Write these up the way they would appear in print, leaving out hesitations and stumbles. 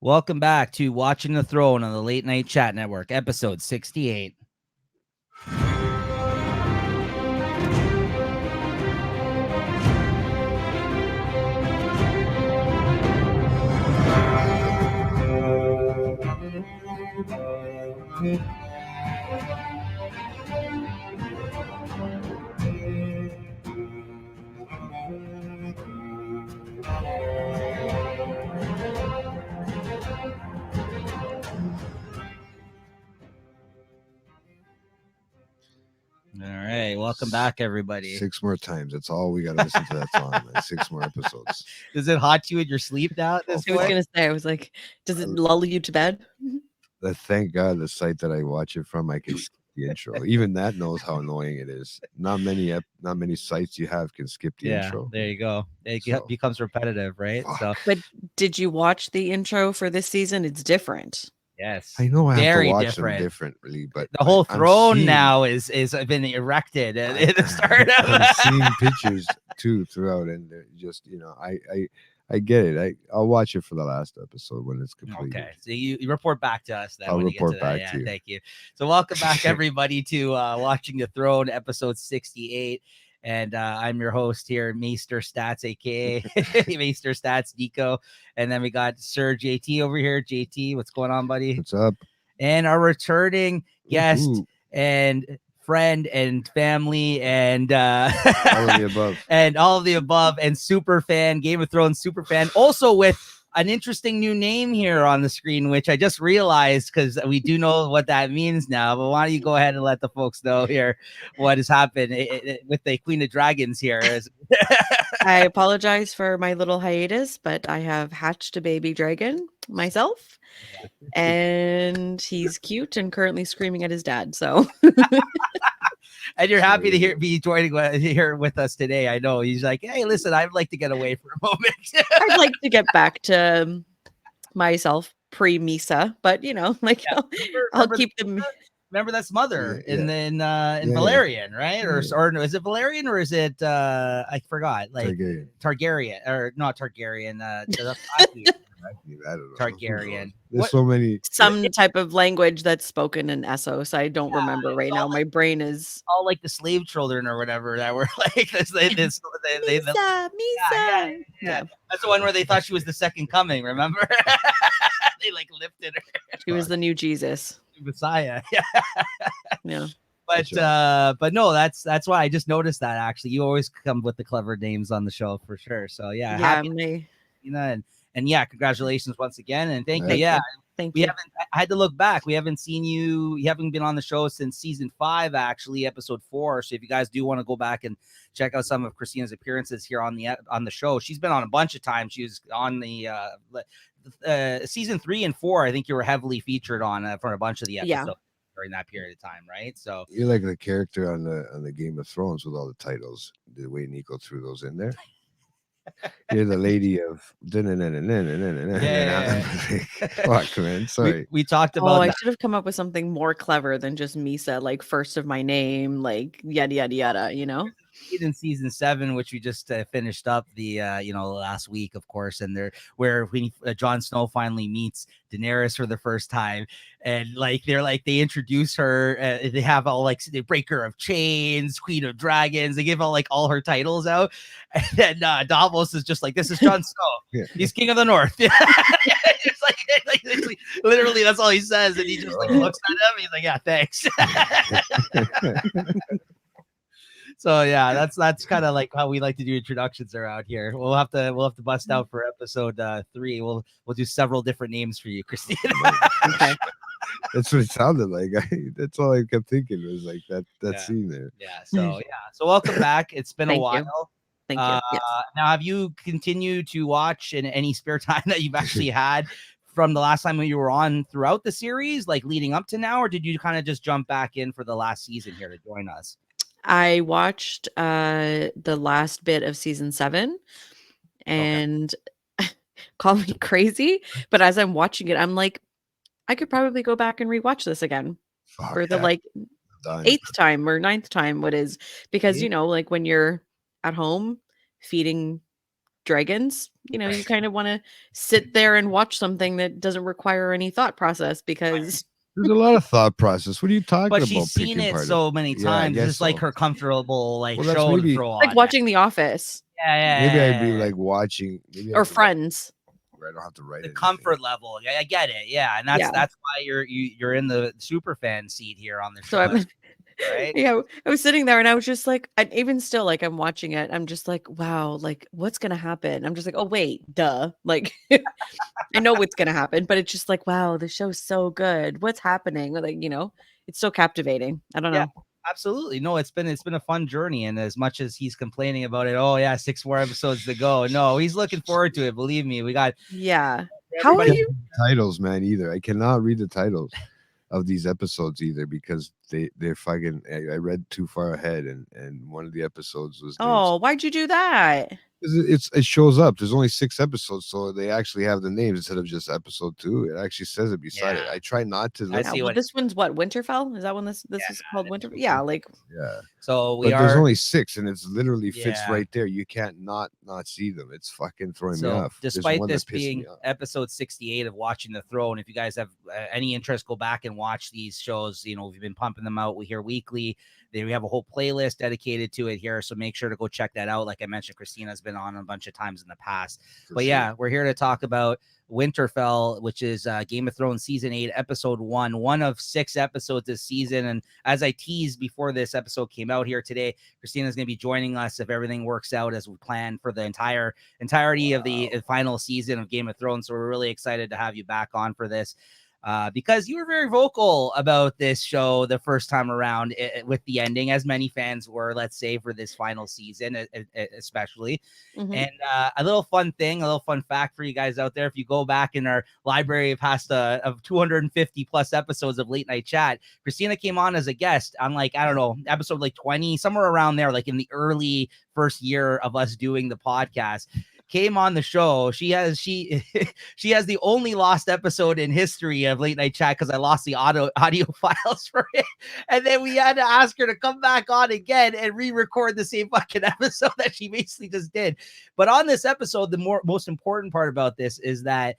Welcome back to Watching the Throne on the Late Night Chat Network, episode 68. All right, welcome back, everybody. 6 more times. That's all we got to listen to that song. Man. 6 more episodes. Does it haunt you in your sleep now at this I was point? gonna say, I was like, does it lull you to bed? Thank God the site that I watch it from, I can skip the intro. Even that knows how annoying it is. Not many sites you have can skip the intro. There you go. It becomes repetitive, right? Fuck. So, But did you watch the intro for this season? It's different. yes, I know I very have to watch different. them differently, but The whole I'm throne seeing- now is been erected at the start of I'm seeing pictures too throughout, and they're just I get it. I'll watch it for the last episode when it's completed. Okay, so you report back to us then. I'll when you get report to that. back to you. Thank you. So welcome back, everybody, to Watching the Throne, episode 68. And I'm your host here, Maester Stats, aka Maester Stats Nico. And then we got Sir JT over here. JT, what's going on, buddy? What's up? And our returning guest Ooh. and friend and family and All of the above. and all of the above, and super fan, Game of Thrones super fan, also with an interesting new name here on the screen, which I just realized because we do know what that means now. But why don't you go ahead and let the folks know here what has happened with the Queen of Dragons here? I apologize for my little hiatus, but I have hatched a baby dragon myself. And he's cute and currently screaming at his dad. So And you're happy to be joining here with us today. I know he's like, hey, listen, I'd like to get away for a moment. I'd like to get back to myself pre-Misa, but I'll keep them. Remember that's mother in Yeah. Valerian, right? Or no, is it Valerian or is it I forgot, like Targaryen or not Targaryen? I don't know. Targaryen. There's so many. Some type of language that's spoken in Essos. I don't remember right now. My brain is all like the slave children or whatever that were like this. Misa. Yeah. That's the one where they thought she was the second coming. Remember? They like lifted her. She was the new Jesus. Messiah. Yeah. But no, that's why I just noticed that actually. You always come with the clever names on the show for sure. So yeah, happy, and yeah, congratulations once again, and thank you. Yeah, thank you. I had to look back. We haven't seen you. You haven't been on the show since season 5, actually, episode 4. So if you guys do want to go back and check out some of Christina's appearances here on the show, she's been on a bunch of times. She was on the season 3 and 4. I think you were heavily featured on for a bunch of the episodes during that period of time, right? So you're like the character on the Game of Thrones with all the titles. The way Nico threw those in there. You're the lady of fuck, man. Sorry. We talked about I should have come up with something more clever than just Misa, like first of my name, like yada yada yada, In season 7, which we just finished up the last week, of course, and where Jon Snow finally meets Daenerys for the first time, and they introduce her, they have all the Breaker of Chains, Queen of Dragons, they give all her titles out, and then Davos is just like, this is Jon Snow, he's King of the North. It's like literally that's all he says, and he just looks at him, he's like, yeah, thanks. So yeah, that's kind of like how we like to do introductions around here. We'll have to bust out for episode 3. We'll do several different names for you, Christina. Okay. That's what it sounded like. That's all I kept thinking was like that scene there. Yeah. So welcome back. It's been a while. Thank you. Yes. Now, have you continued to watch in any spare time that you've actually had from the last time when you were on throughout the series, like leading up to now, or did you kind of just jump back in for the last season here to join us? I watched the last bit of season 7, and call me crazy, but as I'm watching it, I'm like, I could probably go back and rewatch this again for the 8th time or 9th time. What is, because when you're at home feeding dragons, you kind of want to sit there and watch something that doesn't require any thought process because There's a lot of thought process. What are you talking But about? she's seen Picking it part so many Yeah, I times. This guess is like so. her comfortable like Well, that's show to maybe throw like on. watching The Office maybe I'd be Yeah. like watching. Maybe I or could watch Friends. where I don't have to write The anything. comfort level. Yeah, I get it. Yeah, and that's Yeah. that's why you're in the super fan seat here on the So show, I'm right? yeah, I was sitting there and I was just like, and even still, like I'm watching it, I'm just like, wow, like what's gonna happen? I'm just like, oh wait, duh. Like I know what's gonna happen, but it's just like, wow, the show's so good. What's happening? Like, it's so captivating. I don't Yeah. know. Absolutely. No, it's been a fun journey. And as much as he's complaining about it, oh yeah, 6 more episodes to go. No, he's looking forward to it. Believe me. We got Yeah. How are I everybody. can't you? read the titles, man, either. I cannot read the titles of these episodes either because they're fucking. I read too far ahead, and one of the episodes was named. Oh, why'd you do that? It shows up. There's only 6 episodes, so they actually have the names instead of just episode 2. It actually says it beside it. Yeah. I try not to I look. Yeah, see well, what this one's what, Winterfell? Is that when this is called Winterfell? Yeah, like Yeah, so we but there's are only 6, and it's literally fits Yeah. right there. You can't not see them. It's fucking throwing me So, off. There's despite one this that pissed me being off. episode 68 of Watching the Throne, if you guys have any interest, go back and watch these shows. We've been pumping them out. We hear weekly. We have a whole playlist dedicated to it here. So, make sure to go check that out. Like I mentioned, Christina's been on a bunch of times in the past. For But sure. yeah, we're here to talk about Winterfell, which is Game of Thrones season 8, episode 1, one of 6 episodes this season. And as I teased before this episode came out here today, Christina's going to be joining us if everything works out as we plan for the entirety of the final season of Game of Thrones. So we're really excited to have you back on for this. Because you were very vocal about this show the first time around with the ending, as many fans were, let's say, for this final season, especially. mhm. And a little fun fact for you guys out there. If you go back in our library past of 250 plus episodes of Late Night Chat, Christina came on as a guest on I don't know, episode 20, somewhere around there, like in the early first year of us doing the podcast. Came on the show. She has the only lost episode in history of Late Night Chat because I lost the audio files for it. And then we had to ask her to come back on again and re-record the same fucking episode that she basically just did. But on this episode, the most important part about this is that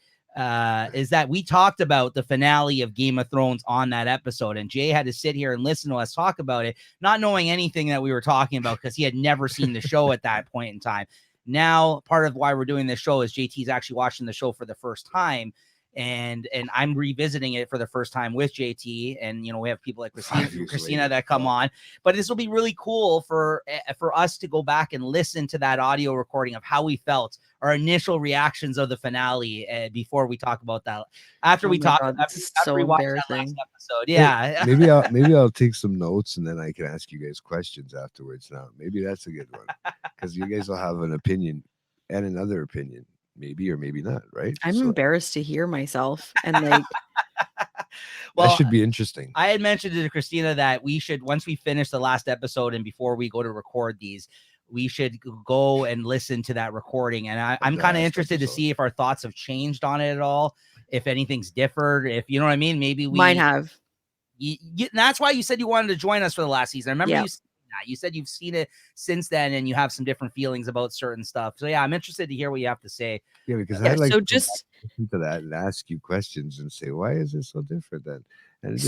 we talked about the finale of Game of Thrones on that episode, and Jay had to sit here and listen to us talk about it, not knowing anything that we were talking about because he had never seen the show at that point in time. Now, part of why we're doing this show is JT's actually watching the show for the first time, and I'm revisiting it for the first time with JT. And we have people like Christina that come on, but this will be really cool for us to go back and listen to that audio recording of how we felt, our initial reactions of the finale before we talk about that. After we watch that last episode, yeah. Maybe I'll take some notes and then I can ask you guys questions afterwards. Now, maybe that's a good one because you guys will have an opinion and another opinion, maybe or maybe not, right? I'm embarrassed to hear myself and that should be interesting. I had mentioned to Christina that we should, once we finish the last episode and before we go to record these, we should go and listen to that recording. And I'm kind of interested to see if our thoughts have changed on it at all, if anything's differed, if you know what I mean. Maybe we might have. That's why you said you wanted to join us for the last season. I remember you said you've seen it since then and you have some different feelings about certain stuff. So yeah, I'm interested to hear what you have to say. Yeah, because I like so to just listen to that and ask you questions and say, why is it so different then? And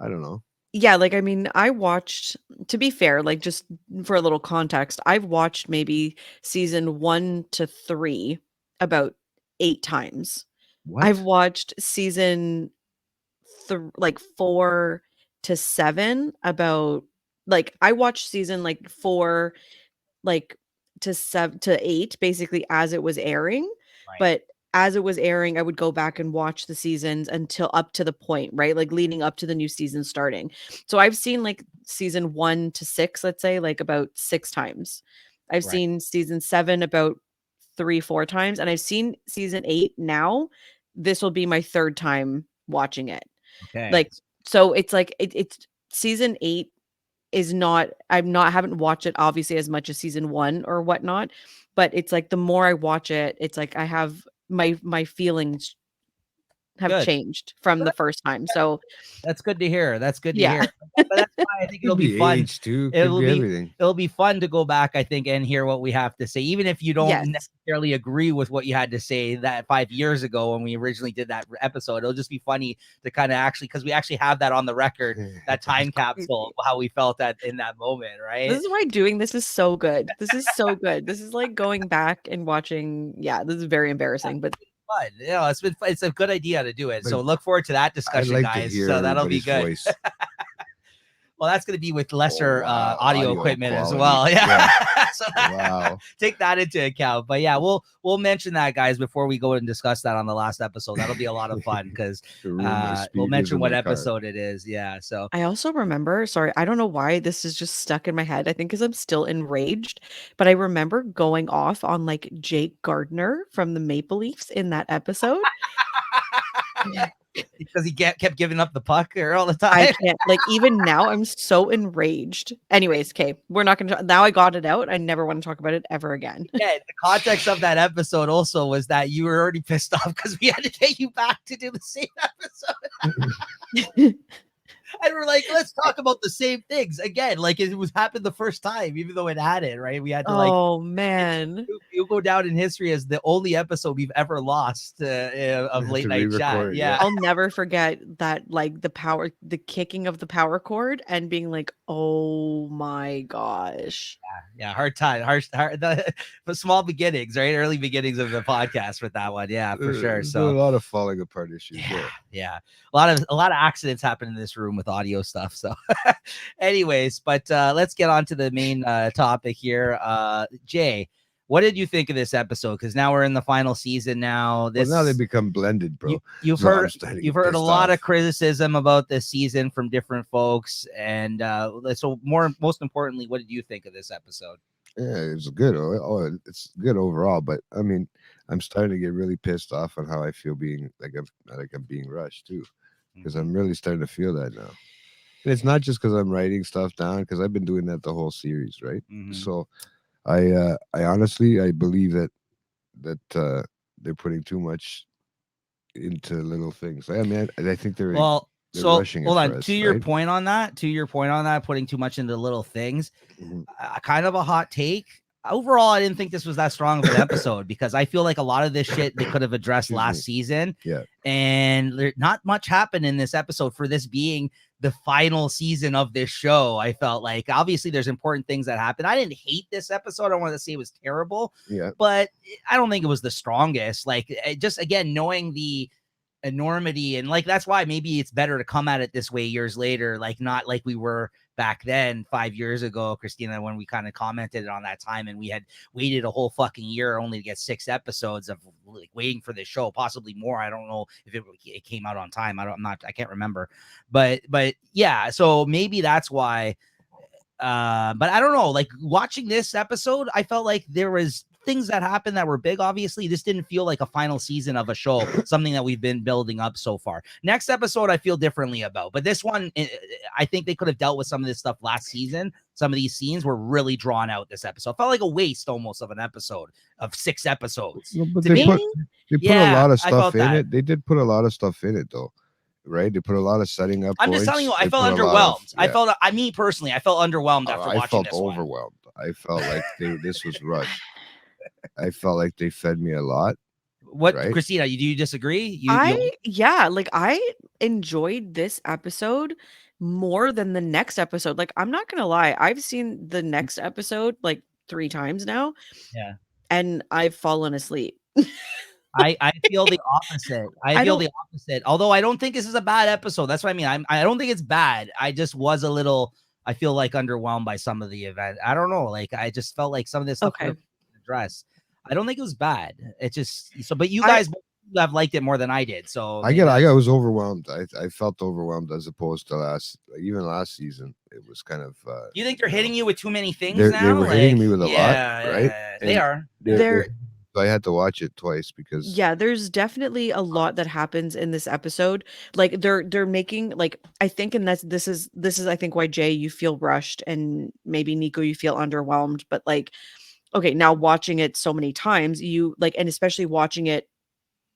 I don't know. Yeah, I mean, I watched, to be fair, just for a little context, I've watched maybe season 1 to 3 about 8 times. What? I've watched season 4 to 7 about I watched season 4 to 7 to 8 basically as it was airing. Right. But as it was airing, I would go back and watch the seasons until up to the point, right? Leading up to the new season starting. So I've seen season 1 to 6, let's say, about 6 times. I've seen season 7 about 3-4 times, and I've seen season 8 now. This will be my 3rd time watching it. Okay. So it's it's season 8 is not, haven't watched it obviously as much as season 1 or whatnot, but it's the more I watch it, it's I have my feelings have Good. changed from the first time. So That's good to hear. That's good to yeah. hear. But that's why I think it'll Could be be fun. age too. Could It'll be be everything. it'll be fun to go back, I think, and hear what we have to say, even if you don't Yes. necessarily agree with what you had to say that 5 years ago when we originally did that episode. It'll just be funny to kind of actually, because we actually have that on the record, that time capsule of how we felt in that moment, right? This is why doing this is so good. This is so good. This is like going back and watching. Yeah, this is very embarrassing, but Fun. You know, it's a good idea to do it. So Like, look forward to that I'd discussion, like to guys. hear So that'll be everybody's good. voice. Well, that's going to be with lesser wow. audio equipment as quality. well. Yeah. So Wow. take that into account. But yeah, we'll mention that, guys, before we go and discuss that on the last episode. That'll be a lot of fun because we'll mention what episode it is. Yeah. So I also remember, sorry, I don't know why this is just stuck in my head. I think because I'm still enraged, but I remember going off on like Jake Gardner from the Maple Leafs in that episode. because he kept giving up the puck all the time. I can't, like, even now I'm so enraged. Anyways, okay, we're not gonna now I got it out. I never want to talk about it ever again. Yeah, the context of that episode also was that you were already pissed off because we had to get you back to do the same episode. And we're like, let's talk about the same things again. Like it was happened the first time, even though it hadn't, right? We had to Oh man. you'll go down in history as the only episode we've ever lost of late night chat. Yeah. I'll never forget that, like the kicking of the power cord and being like, oh my gosh. Yeah. Hard time. But small beginnings, right? Early beginnings of the podcast with that one. Yeah, for sure. So a lot of falling apart issues. Yeah. A lot of accidents happen in this room with audio stuff. So anyways, but let's get on to the main topic here. Jay, what did you think of this episode? Because now we're in the final season now. Now they become blended, bro. You've heard a lot of criticism about this season from different folks. And so most importantly, what did you think of this episode? Yeah, it's good. It's good overall. But I mean, I'm starting to get really pissed off on how I feel being I'm being rushed too, because I'm really starting to feel that now. And it's not just because I'm writing stuff down, because I've been doing that the whole series, right? So I honestly believe that they're putting too much into little things. I mean, I think they're rushing. Hold on. To your point on that, putting too much into little things, kind of a hot take. Overall, I didn't think this was that strong of an episode because I feel like a lot of this shit they could have addressed last season. Yeah. And not much happened in this episode for this being the final season of this show. I felt like obviously there's important things that happen. I didn't hate this episode. I don't want to say it was terrible, but I don't think it was the strongest. Like just again, knowing the enormity and like that's why maybe it's better to come at it this way years later, like not like we were back then 5 years ago, Christina, when we kind of commented on that time and we had waited a whole fucking year only to get 6 episodes of like waiting for this show, possibly more. I don't know if it came out on time. I can't remember, but yeah, so maybe that's why. But I don't know, like watching this episode, I felt like there was things that happened that were big. Obviously, this didn't feel like a final season of a show, something that we've been building up so far. Next episode, I feel differently about, but this one, I think they could have dealt with some of this stuff last season. Some of these scenes were really drawn out this episode. It felt like a waste almost of an episode of 6 episodes. No, but they put a lot of stuff in it. They did put a lot of stuff in it though. Right, they put a lot of setting up. I'm just telling you, I felt underwhelmed. Me personally, I felt underwhelmed after watching this. I felt overwhelmed. I felt like this was rushed. I felt like they fed me a lot. What, right? Christina, do you disagree? I enjoyed this episode more than the next episode. Like, I'm not gonna lie, I've seen the next episode like 3 times now. Yeah, and I've fallen asleep. I feel the opposite. I feel the opposite. Although I don't think this is a bad episode. That's what I mean. I don't think it's bad. I just was a little, I feel like underwhelmed by some of the event. I don't know. Like I just felt like some of this stuff addressed. I don't think it was bad. It just but you guys have liked it more than I did. So I was overwhelmed. I felt overwhelmed as opposed to last season. It was kind of you think they're hitting you with too many things now? They were hitting me with a lot, right? They are. So I had to watch it twice because there's definitely a lot that happens in this episode. Like they're making like I think, and this is I think why Jay you feel rushed and maybe Nico you feel underwhelmed. But like, okay, now watching it so many times, you like, and especially watching it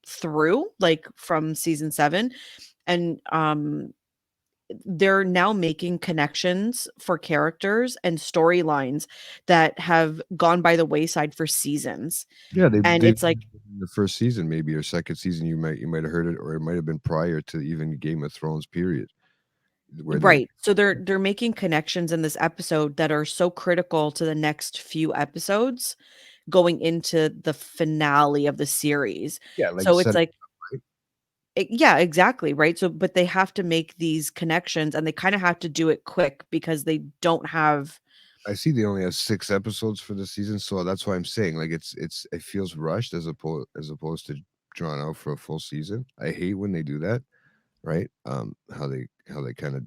through, like from season 7. And they're now making connections for characters and storylines that have gone by the wayside for seasons. Yeah, And they it's like, in the first season, maybe, or second season, you might have heard it, or it might have been prior to even Game of Thrones period, where they right. So they're making connections in this episode that are so critical to the next few episodes going into the finale of the series. yeah, like So it's set like, right? yeah, exactly, right? So but they have to make these connections, and they kind of have to do it quick because they don't have. I see they only have 6 episodes for the season, so that's why I'm saying, like, it feels rushed as opposed to drawn out for a full season. I hate when they do that, right? How they kinda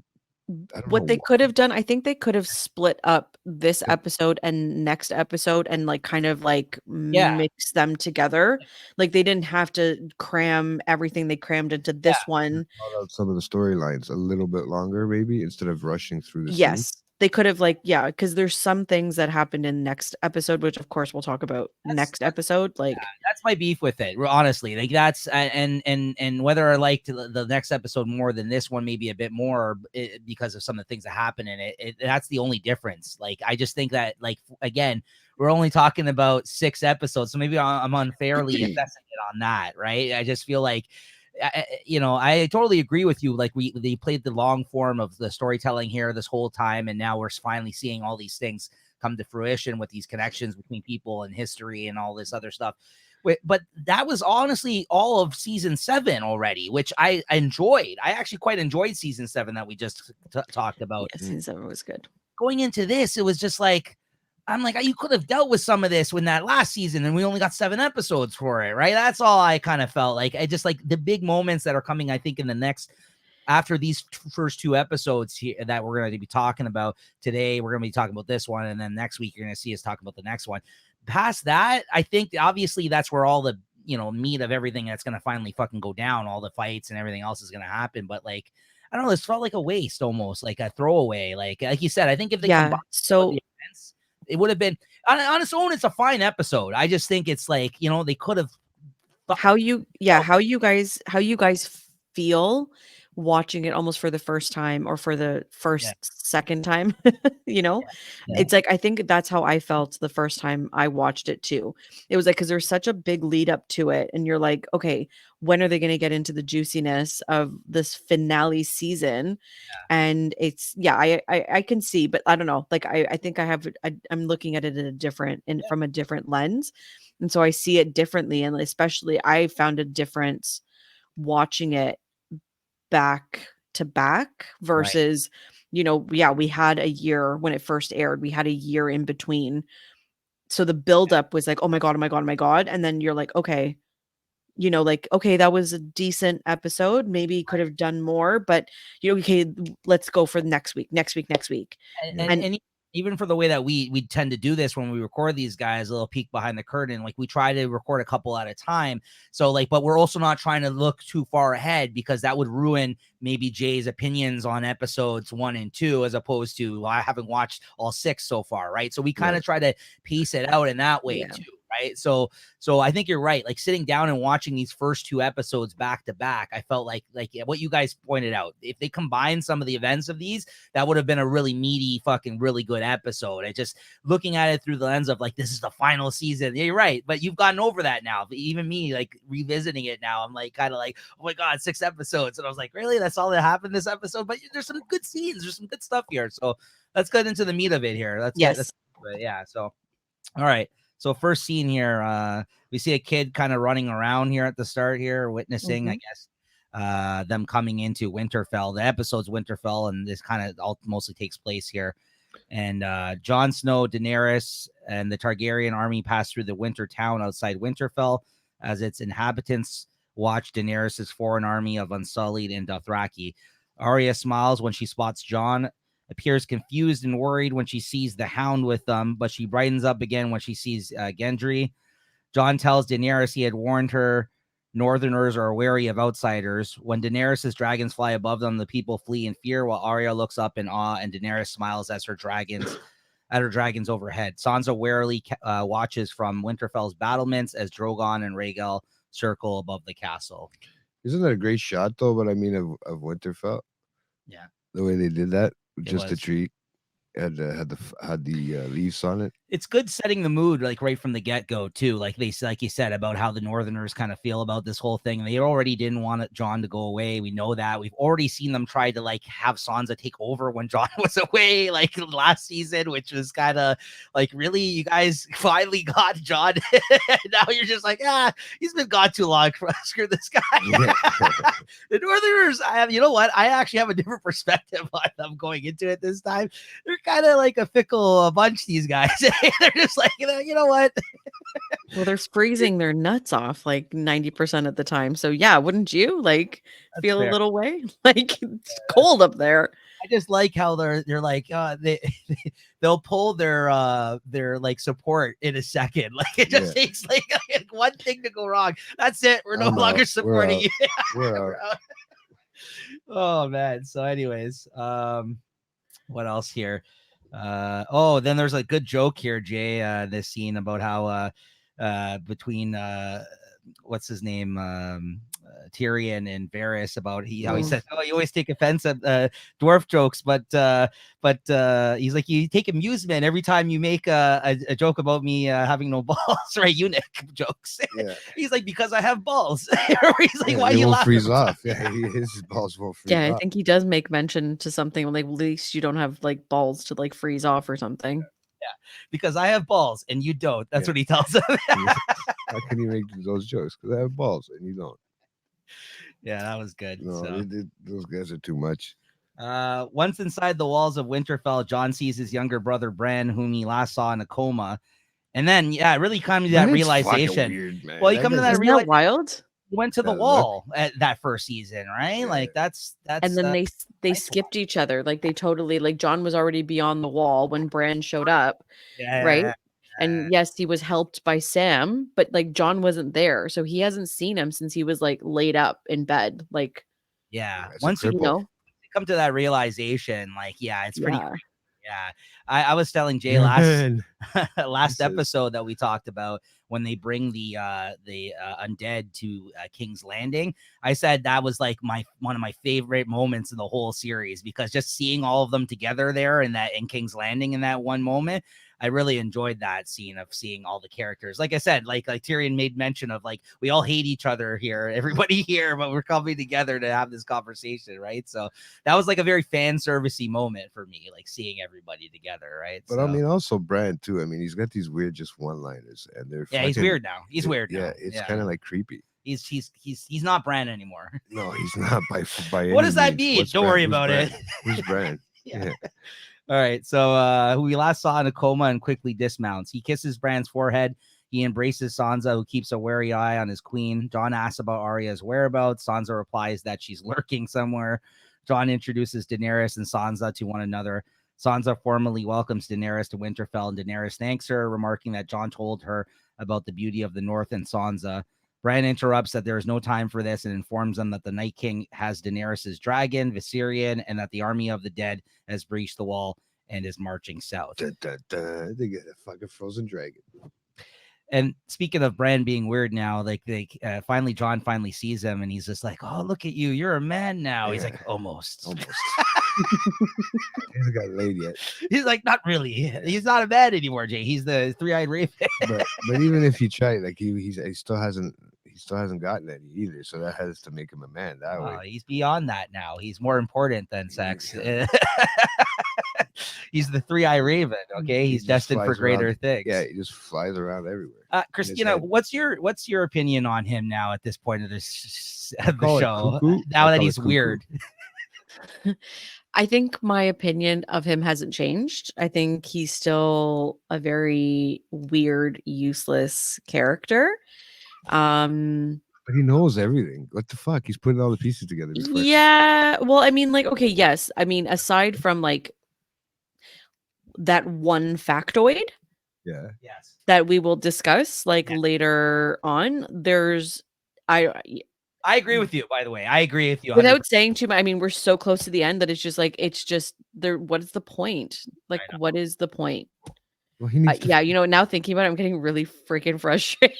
I don't know What they why. could have done, I think they could have split up this episode and next episode and, like, kind of, like, Yeah. mix them together. Like, they didn't have to cram everything they crammed into Yeah. this one. Drawn out some of the storylines a little bit longer, maybe, instead of rushing through the scene. Yes. They could have, like, yeah, because there's some things that happened in next episode, which, of course, we'll talk about next That's episode, like, that's my beef with it. Honestly, like that's and whether I liked the next episode more than this one, maybe a bit more because of some of the things that happen in it. That's the only difference. Like I just think that like again, we're only talking about 6 episodes, so maybe I'm unfairly assessing it on that, right? I just feel like. I totally agree with you. Like they played the long form of the storytelling here this whole time, and now we're finally seeing all these things come to fruition with these connections between people and history and all this other stuff. But that was honestly all of season 7 already, which I enjoyed. I actually quite enjoyed season 7 that we just talked about. yeah, season 7 was good. Going into this, it was just like, I'm like, you could have dealt with some of this when that last season, and we only got 7 episodes for it, right? That's all I kind of felt like. I just like the big moments that are coming, I think, in the next after these first 2 episodes here that we're going to be talking about today. We're going to be talking about this one, and then next week you're going to see us talk about the next one. Past that, I think obviously that's where all the meat of everything that's going to finally fucking go down, all the fights and everything else is going to happen. But like, I don't know, this felt like a waste, almost like a throwaway. Like you said, I think if they Yeah, combined so the events, it would have been on its own. It's a fine episode. I just think it's like they could have. how you how you guys feel watching it almost for the first time or for the Yeah, first second time, you know? yeah, It's like I think that's how I felt the first time I watched it too. It was like because there's such a big lead up to it, and you're like, okay, when are they going to get into the juiciness of this finale season? And it's yeah, I can see, but I don't know. Like I think I'm looking at it in a different and from a different lens, and so I see it differently, and especially I found a difference watching it back to back right. versus, yeah, we had a year when it first aired. We had a year in between. So the buildup was like, oh my God, oh my God, oh my God. And then you're like, okay, like, okay, that was a decent episode. Maybe could have done more, but okay, let's go for next week, next week, next week. and, And and even for the way that we tend to do this when we record these guys, a little peek behind the curtain, like we try to record a couple at a time. So like, but we're also not trying to look too far ahead because that would ruin maybe Jay's opinions on episodes 1 and 2, as opposed to, well, I haven't watched all 6 so far. Right. So we kind of try to piece it out in that way yeah. too. Right. So I think you're right. Like sitting down and watching these first 2 episodes back to back, I felt like what you guys pointed out, if they combine some of the events of these, that would have been a really meaty, fucking really good episode. I just looking at it through the lens of like, this is the final season. Yeah, you're right. But you've gotten over that now. Even me, like revisiting it now, I'm like kind of like, oh my God, 6 episodes. And I was like, really? That's all that happened this episode? But there's some good scenes. There's some good stuff here. So let's get into the meat of it here. Yes. Yeah. So, all right. So first scene here, we see a kid kind of running around here at the start here, witnessing, I guess, them coming into Winterfell. The episode's Winterfell, and this kind of all mostly takes place here. And Jon Snow, Daenerys, and the Targaryen army pass through the winter town outside Winterfell as its inhabitants watch Daenerys' foreign army of Unsullied and Dothraki. Arya smiles when she spots Jon, appears confused and worried when she sees the Hound with them, but she brightens up again when she sees Gendry. Jon tells Daenerys he had warned her Northerners are wary of outsiders. When Daenerys' dragons fly above them, the people flee in fear, while Arya looks up in awe and Daenerys smiles as her dragons overhead. Sansa warily watches from Winterfell's battlements as Drogon and Rhaegal circle above the castle. Isn't that a great shot though? But I mean, of Winterfell, Yeah, the way they did that, it just the was. tree had the leaves on it. It's good setting the mood like right from the get-go too, like like you said about how the Northerners kind of feel about this whole thing. They already didn't want John to go away. We know that. We've already seen them try to like have Sansa take over when John was away, like last season, which was kind of like, really, you guys finally got John. Now you're just like, he's been gone too long. Screw this guy. Yeah. The Northerners, you know what, I actually have a different perspective on them going into it this time. They're kind of like a fickle bunch, these guys. They're just like, you know what? Well, they're freezing their nuts off like 90% of the time. So yeah, wouldn't you like That's feel fair. a little way? Like it's cold up there. I just like how they're like they'll pull their like support in a second. Like it just takes like one thing to go wrong. That's it. We're no longer supporting you. We're out. Oh man. So anyways, what else here? Then there's a good joke here, Jay, this scene about how between what's his name, Tyrion and Varys, about how he said, "Oh, you always take offense at dwarf jokes, but he's like, you take amusement every time you make a joke about me having no balls, right? Eunuch jokes." Yeah. He's like, "Because I have balls." He's like, "Why they do you won't laugh?" freeze off. Yeah, his balls won't freeze Yeah, I off. think he does make mention to something like, at least you don't have like balls to like freeze off or something. Yeah, because I have balls and you don't. That's what he tells him. How can you make those jokes? Because I have balls and you don't. Yeah, that was good. No, So. those guys are too much. Once inside the walls of Winterfell, Jon sees his younger brother Bran, whom he last saw in a coma. And then, it really comes to that realization. Weird, man. Well, you come to that Isn't realization. that wild? He went to the wall at that first season, right? Yeah. Like that's And then they skipped each other. Like they totally, like Jon was already beyond the wall when Bran showed up, right? And yes, he was helped by Sam, but like Jon wasn't there, so he hasn't seen him since he was like laid up in bed. Like, once you come to that realization, like it's pretty. Yeah, I was telling Jay last episode that we talked about when they bring the undead to King's Landing. I said that was like one of my favorite moments in the whole series, because just seeing all of them together there in King's Landing in that one moment, I really enjoyed that scene of seeing all the characters. Like I said, like Tyrion made mention of, like, we all hate each other here, everybody here, but we're coming together to have this conversation, right? So that was like a very fan servicey moment for me, like seeing everybody together, right? But I mean, also Brand too. I mean, he's got these weird just one-liners, and they're he's weird now. He's weird now. Yeah, it's kind of like creepy. He's not Bran anymore. No, he's not by what does that mean? mean? Don't worry about it. Who's Bran? Yeah. All right. So who we last saw in a coma and quickly dismounts. He kisses Bran's forehead. He embraces Sansa, who keeps a wary eye on his queen. Jon asks about Arya's whereabouts. Sansa replies that she's lurking somewhere. Jon introduces Daenerys and Sansa to one another. Sansa formally welcomes Daenerys to Winterfell, and Daenerys thanks her, remarking that Jon told her about the beauty of the North and Sansa. Bran interrupts that there is no time for this and informs them that the Night King has Daenerys' dragon, Viserion, and that the army of the dead has breached the wall and is marching south. They get a fucking frozen dragon. And speaking of Bran being weird now, like finally Jon finally sees him, and he's just like, "Oh, look at you, you're a man now." Yeah. He's like, almost. He hasn't got laid yet. He's like, not really. He's not a man anymore, Jay. He's the three-eyed raven. but even if he tried, like he still hasn't gotten any either. So that has to make him a man that way. He's beyond that now. He's more important than sex. He's the three-eyed raven. Okay, he's destined for greater things. Yeah, he just flies around everywhere. Christina, what's your opinion on him now at this point of the show? Cuckoo? Now that he's weird. I think my opinion of him hasn't changed. I think he's still a very weird, useless character. But he knows everything. What the fuck? He's putting all the pieces together. Yeah. Well, I mean, like, okay, yes. I mean, aside from like that one factoid, yes, that we will discuss like later on, I agree with you, by the way. I agree with you. 100%. Without saying too much, I mean, we're so close to the end that it's just there. What is the point? Like, what is the point? Well, he needs now thinking about it, I'm getting really freaking frustrated.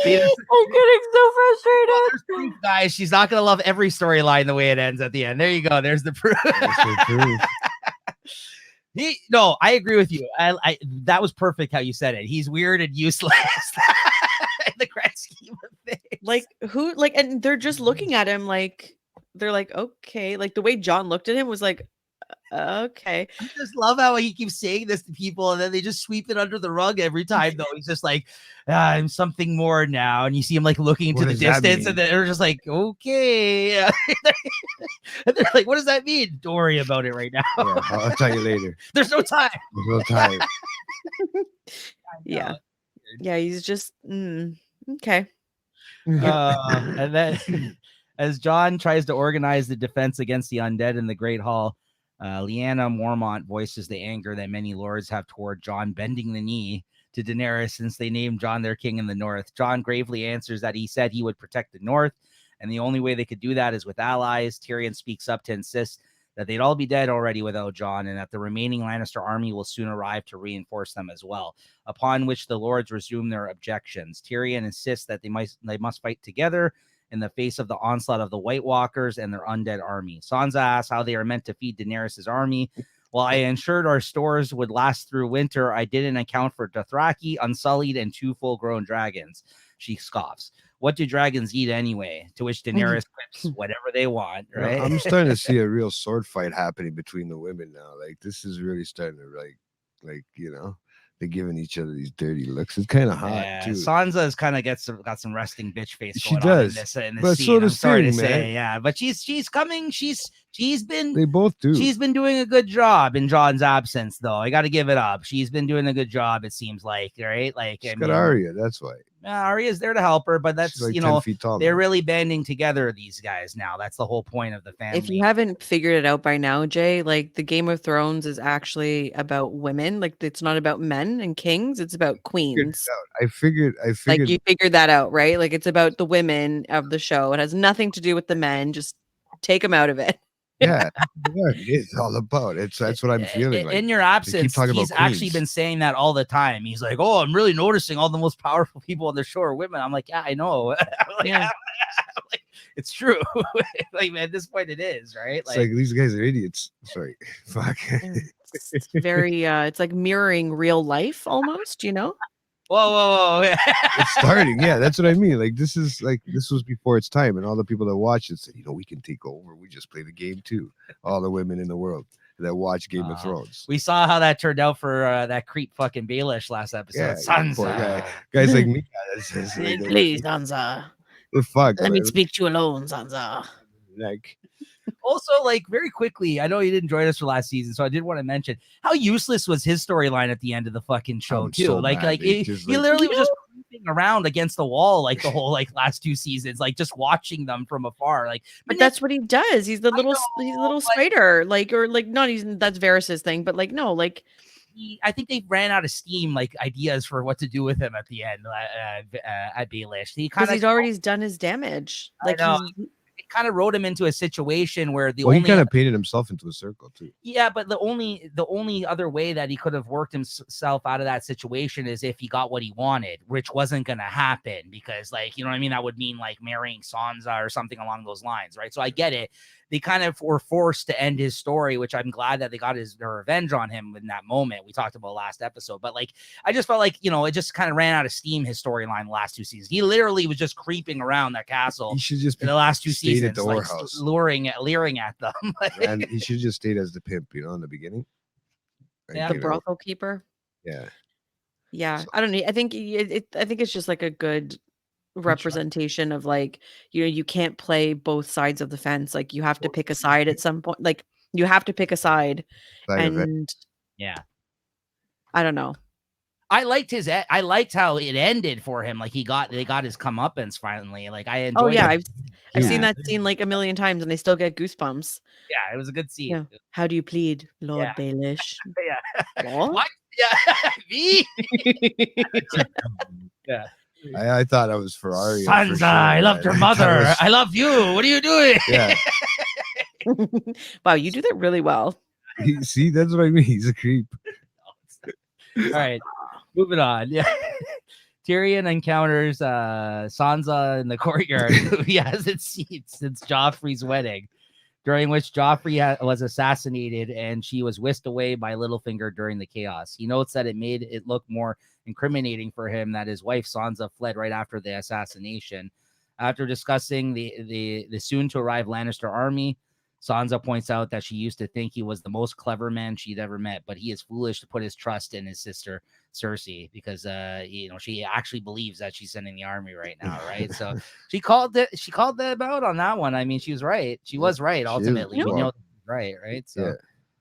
See, I'm getting so frustrated. there's proof, guys. She's not gonna love every storyline the way it ends at the end. There you go. There's the proof. No, I agree with you. I that was perfect how you said it. He's weird and useless in the grand scheme of things. Like who? Like, and they're just looking at him like they're like, okay. Like the way John looked at him was like, okay. I just love how he keeps saying this to people, and then they just sweep it under the rug every time. Though he's just like, I'm something more now, and you see him like looking into the distance, and they're just like, okay. And they're like, what does that mean? Don't worry about it right now. Yeah, I'll tell you later. There's no time. There's no time. Yeah. Yeah, he's just okay. And then as John tries to organize the defense against the undead in the Great Hall, Lyanna Mormont voices the anger that many lords have toward John bending the knee to Daenerys since they named John their king in the north. John gravely answers that he said he would protect the north, and the only way they could do that is with allies. Tyrion speaks up to insist that they'd all be dead already without John, and that the remaining Lannister army will soon arrive to reinforce them as well, upon which the lords resume their objections. Tyrion insists that they must fight together in the face of the onslaught of the White Walkers and their undead army. Sansa asks how they are meant to feed Daenerys' army. While I ensured our stores would last through winter, I didn't account for Dothraki, Unsullied, and 2 full-grown dragons. She scoffs. What do dragons eat anyway? To which Daenerys quips, whatever they want, right? I'm starting to see a real sword fight happening between the women now. Like, this is really starting to, like you know, they're giving each other these dirty looks. It's kind of hot too. Sansa's kind of got some resting bitch face going she does. on in this but scene. So I'm sorry to man. say, yeah, but she's coming. She's been. They both do. She's been doing a good job in John's absence, though. I got to give it up. She's been doing a good job. It seems like, right? Like, she's got Arya. That's why. Arya's there to help her, but that's like 10 feet tall, they're really banding together, these guys now. That's the whole point of the family. If you haven't figured it out by now, Jay, like the Game of Thrones is actually about women. Like it's not about men and kings, it's about queens. I figured like you figured that out, right? Like it's about the women of the show. It has nothing to do with the men. Just take them out of it. Yeah, it's all about. That's what I'm feeling. In your absence, he's actually been saying that all the time. He's like, "Oh, I'm really noticing all the most powerful people on the show are women." I'm like, "Yeah, I know." Like, it's true. Like, at this point, it is right. It's like these guys are idiots. Sorry, fuck. It's very. It's like mirroring real life almost. You know. Whoa. It's starting. Yeah, that's what I mean. Like this was before its time, and all the people that watch it said, we can take over. We just play the game too. All the women in the world that watch Game of Thrones. We saw how that turned out for that creep fucking Baelish last episode. Yeah, Sansa. Guys like me. Please, Sansa. Fuck. Let me speak to you alone, Sansa. Like. Also, like very quickly, I know you didn't join us for last season, so I did want to mention how useless was his storyline at the end of the fucking show too. So he literally was just creeping around against the wall like the whole last 2 seasons, like just watching them from afar. Like, but that's what he does. He's the little spider, that's Varys's thing, but like no, like. I think they ran out of steam, like ideas for what to do with him at the end at Baelish. He's already done his damage. Like it kind of wrote him into a situation where he kind of painted himself into a circle too. Yeah, but the only other way that he could have worked himself out of that situation is if he got what he wanted, which wasn't going to happen because, like, you know what I mean? That would mean like marrying Sansa or something along those lines, right? So I get it. They kind of were forced to end his story, which I'm glad that they got their revenge on him in that moment. We talked about last episode, but like, I just felt like, it just kind of ran out of steam, his storyline the last 2 seasons. He literally was just creeping around that castle. He should just in the last 2 seasons, like leering at them. And he should just stayed as the pimp, in the beginning. Like, the brothel keeper. Yeah. So, I don't know. I think it's just like a good representation of like, you can't play both sides of the fence. Like you have to pick a side at some point. Like you have to pick a side. And yeah, I don't know. I liked how it ended for him. Like they got his comeuppance finally. Like I enjoyed. Oh yeah, I've seen that scene like a million times, and I still get goosebumps. Yeah, it was a good scene. Yeah. How do you plead, Lord Baelish? Yeah. What? Yeah. Me? Yeah. I thought I was for Arya. Sansa, sure, I loved your mother. I love you. What are you doing? Yeah. Wow, you do that really well. See, that's what I mean. He's a creep. All right, moving on. Yeah. Tyrion encounters Sansa in the courtyard, who he hasn't seen since Joffrey's wedding, during which Joffrey was assassinated and she was whisked away by Littlefinger during the chaos. He notes that it made it look more incriminating for him that his wife Sansa fled right after the assassination. After discussing the soon to arrive Lannister army, Sansa points out that she used to think he was the most clever man she'd ever met, but he is foolish to put his trust in his sister Cersei because she actually believes that she's sending the army right now, right? So she called them out on that one. I mean, she was right. She was right ultimately. We know right? So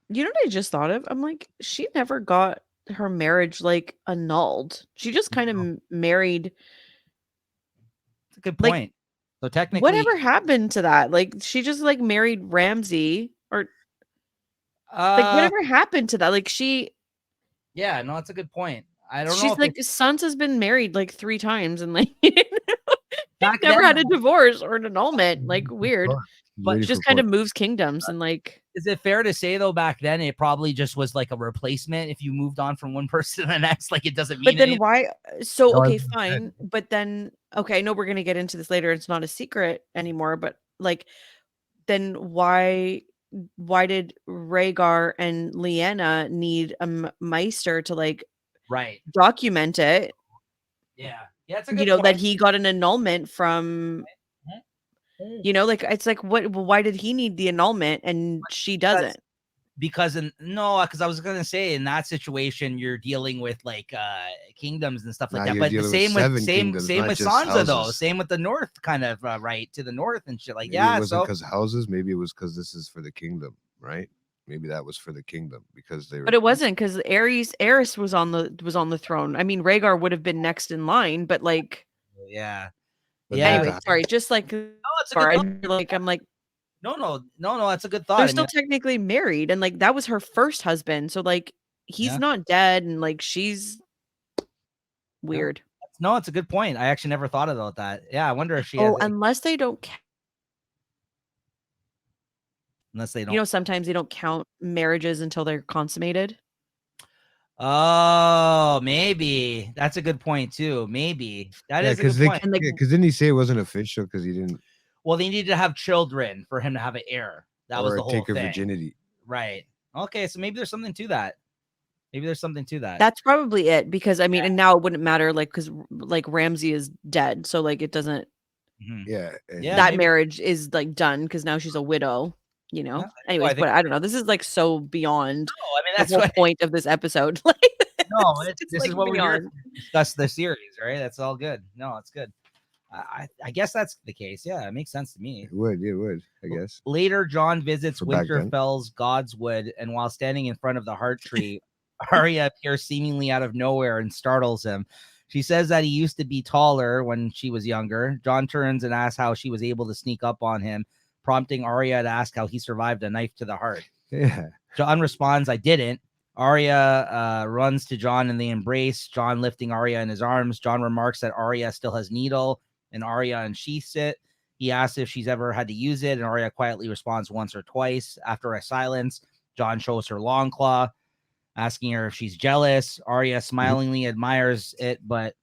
you know what I just thought of? I'm like, she never got her marriage like annulled. She just kind of married. That's a good point. So technically, whatever happened to that? Like, she just like married Ramsay, or like whatever happened to that? Like, yeah, no, that's a good point. I don't know. She's like, Sansa's been married like 3 times and like back never then, had a divorce or an annulment. Like, weird. But she just kind of moves kingdoms and like. Is it fair to say though, back then it probably just was like a replacement if you moved on from one person to the next? Like, it doesn't mean. But then anything. why? So okay, fine. But then okay, I know we're gonna get into this later. It's not a secret anymore. But like, then why did Rhaegar and Lyanna need a Maester to like document it? Yeah, it's a good point. that he got an annulment from. Like, it's like, why did he need the annulment and she doesn't? Because I was gonna say in that situation you're dealing with like kingdoms and stuff like that. But the same with Sansa though. Same with the North, kind of right to the north and shit like. Maybe it wasn't because houses. Maybe it was because this is for the kingdom, right? Maybe that was for the kingdom because they were. But it wasn't, because Aerys was on the throne. I mean, Rhaegar would have been next in line, but like. Yeah. Anyway, sorry. Just like, it's a good like, I'm like. No, that's a good thought. They're still technically married, and like that was her first husband. So like he's not dead, and like she's weird. No, it's a good point. I actually never thought about that. Yeah, I wonder if she. Unless they don't. Unless they don't. Sometimes they don't count marriages until they're consummated. Oh, maybe that's a good point too. Maybe that is a good point. Because didn't he say it wasn't official because he didn't? Well, they needed to have children for him to have an heir. That was the whole take thing. Her virginity. Right. Okay, so maybe there's something to that. That's probably it, because I mean, and now it wouldn't matter, like, because like Ramsay is dead, so like it doesn't. Yeah. That marriage is like done because now she's a widow. Anyways, but I don't know. This is like so beyond. No, I mean that's the whole point of this episode. No, this is what we're here to discuss the series, right? That's all good. No, it's good. I guess that's the case. Yeah, it makes sense to me. It would, I guess. Later, Jon visits Winterfell's Godswood, and while standing in front of the heart tree, Arya appears seemingly out of nowhere and startles him. She says that he used to be taller when she was younger. Jon turns and asks how she was able to sneak up on him, prompting Arya to ask how he survived a knife to the heart. Yeah. Jon responds, "I didn't." Arya runs to Jon and they embrace, Jon lifting Arya in his arms. Jon remarks that Arya still has needle, and Arya unsheaths it. He asks if she's ever had to use it, and Arya quietly responds once or twice. After a silence, Jon shows her long claw, asking her if she's jealous. Arya smilingly admires it, but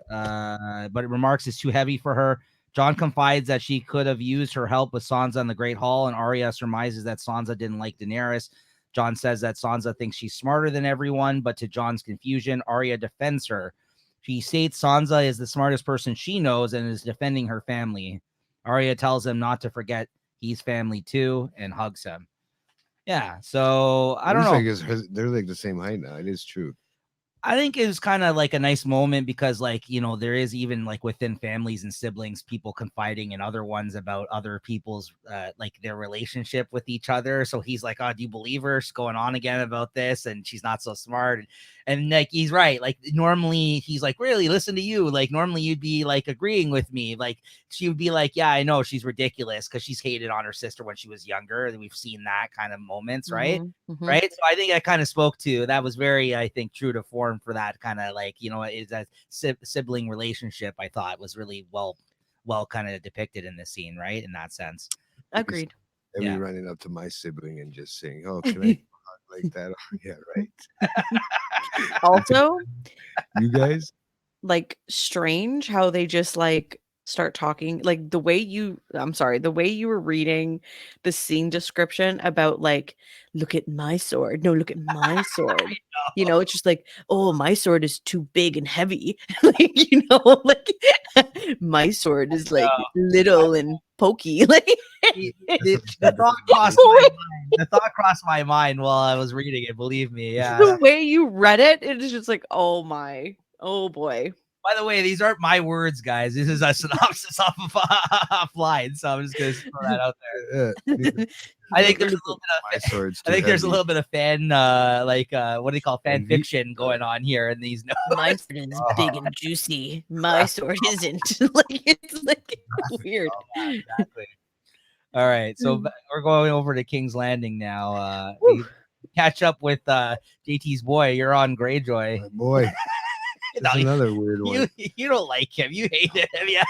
it remarks it's too heavy for her. Jon confides that she could have used her help with Sansa in the Great Hall, and Arya surmises that Sansa didn't like Daenerys. Jon says that Sansa thinks she's smarter than everyone, but to Jon's confusion, Arya defends her. She states Sansa is the smartest person she knows and is defending her family. Arya tells him not to forget he's family too and hugs him. Yeah, so I don't know. They're like the same height now. It is true. I think it was kind of like a nice moment because, like, there is even like within families and siblings, people confiding in other ones about other people's like their relationship with each other. So he's like, "Oh, do you believe her? She's going on again about this, and she's not so smart." And like he's right. Like normally he's like, "Really, listen to you." Like normally you'd be like agreeing with me. Like she would be like, "Yeah, I know she's ridiculous because she's hated on her sister when she was younger." And we've seen that kind of moments, right? Mm-hmm. Right. So I think that kind of spoke to, that was very, I think, true to form for that kind of like, is that sibling relationship. I thought was really well kind of depicted in this scene, right? In that sense. Agreed. Me running up to my sibling and just saying, "Oh, can I hug like that?" Yeah, right. Also, you guys. like strange how they just like start talking like the way the way you were reading the scene description about like look at my sword, no, look at my sword, it's just like, oh, my sword is too big and heavy. Like, like my sword is like little and pokey. Like The thought crossed my mind. The thought crossed my mind while I was reading it. Believe me, yeah. The way you read it, it is just like, oh my, oh boy. By the way, these aren't my words, guys. This is a synopsis off of offline, so I'm just gonna throw that out there. I think there's a little bit of I think there's a little bit of fan what do you call fan fiction going on here in these notes. My sword is big and juicy. My sword isn't. Like it's like weird. Exactly. All right, so we're going over to King's Landing now. We catch up with JT's boy. You're on Greyjoy. My boy. That's another weird one. You don't like him. You hate him. Yeah.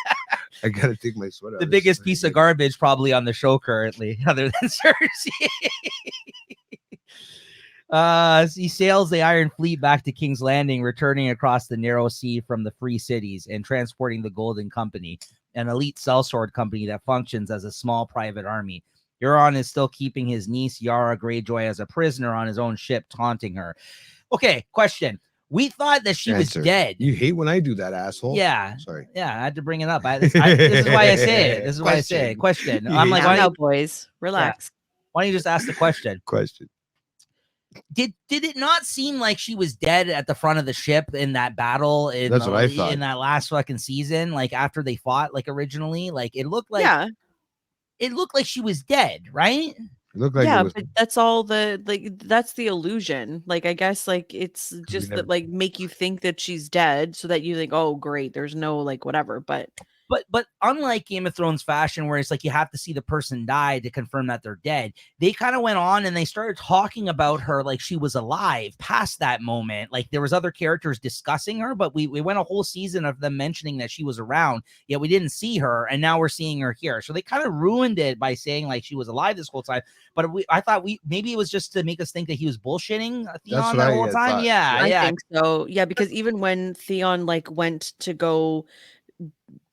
I gotta take my sweater. The biggest piece of garbage probably on the show currently, other than Cersei. He sails the Iron Fleet back to King's Landing, returning across the narrow sea from the Free Cities and transporting the Golden Company, an elite sellsword company that functions as a small private army. Euron is still keeping his niece Yara Greyjoy as a prisoner on his own ship, taunting her. Okay, question. We thought that she was dead. You hate when I do that, asshole. Yeah. Sorry. Yeah, I had to bring it up. This is why I say it. This is why I say it. Question. I'm like, now, boys, relax. Yeah. Why don't you just ask the question? Question. Did it not seem like she was dead at the front of the ship in that battle? That's what I thought. In that last fucking season, like after they fought, like originally, like it looked like it looked like she was dead, right? It looked like it was... but that's all that's the illusion. Like I guess like it's just that like make you think that she's dead so that you think, oh great, there's no like whatever, but unlike Game of Thrones fashion, where it's like you have to see the person die to confirm that they're dead, they kind of went on and they started talking about her like she was alive past that moment. Like there was other characters discussing her, but we went a whole season of them mentioning that she was around, yet we didn't see her, and now we're seeing her here. So they kind of ruined it by saying like she was alive this whole time. But I thought maybe it was just to make us think that he was bullshitting Theon that whole time. Yeah, I think so. Yeah, because even when Theon like went to go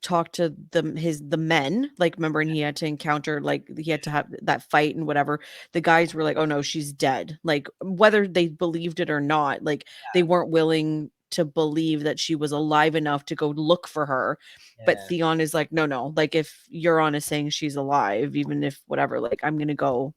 talk to the men, like remember, and he had to encounter, like he had to have that fight and whatever, the guys were like, oh no, she's dead. Like whether they believed it or not, like they weren't willing to believe that she was alive enough to go look for her. But Theon is like, no, like if Euron is saying she's alive, even if whatever, like I'm gonna go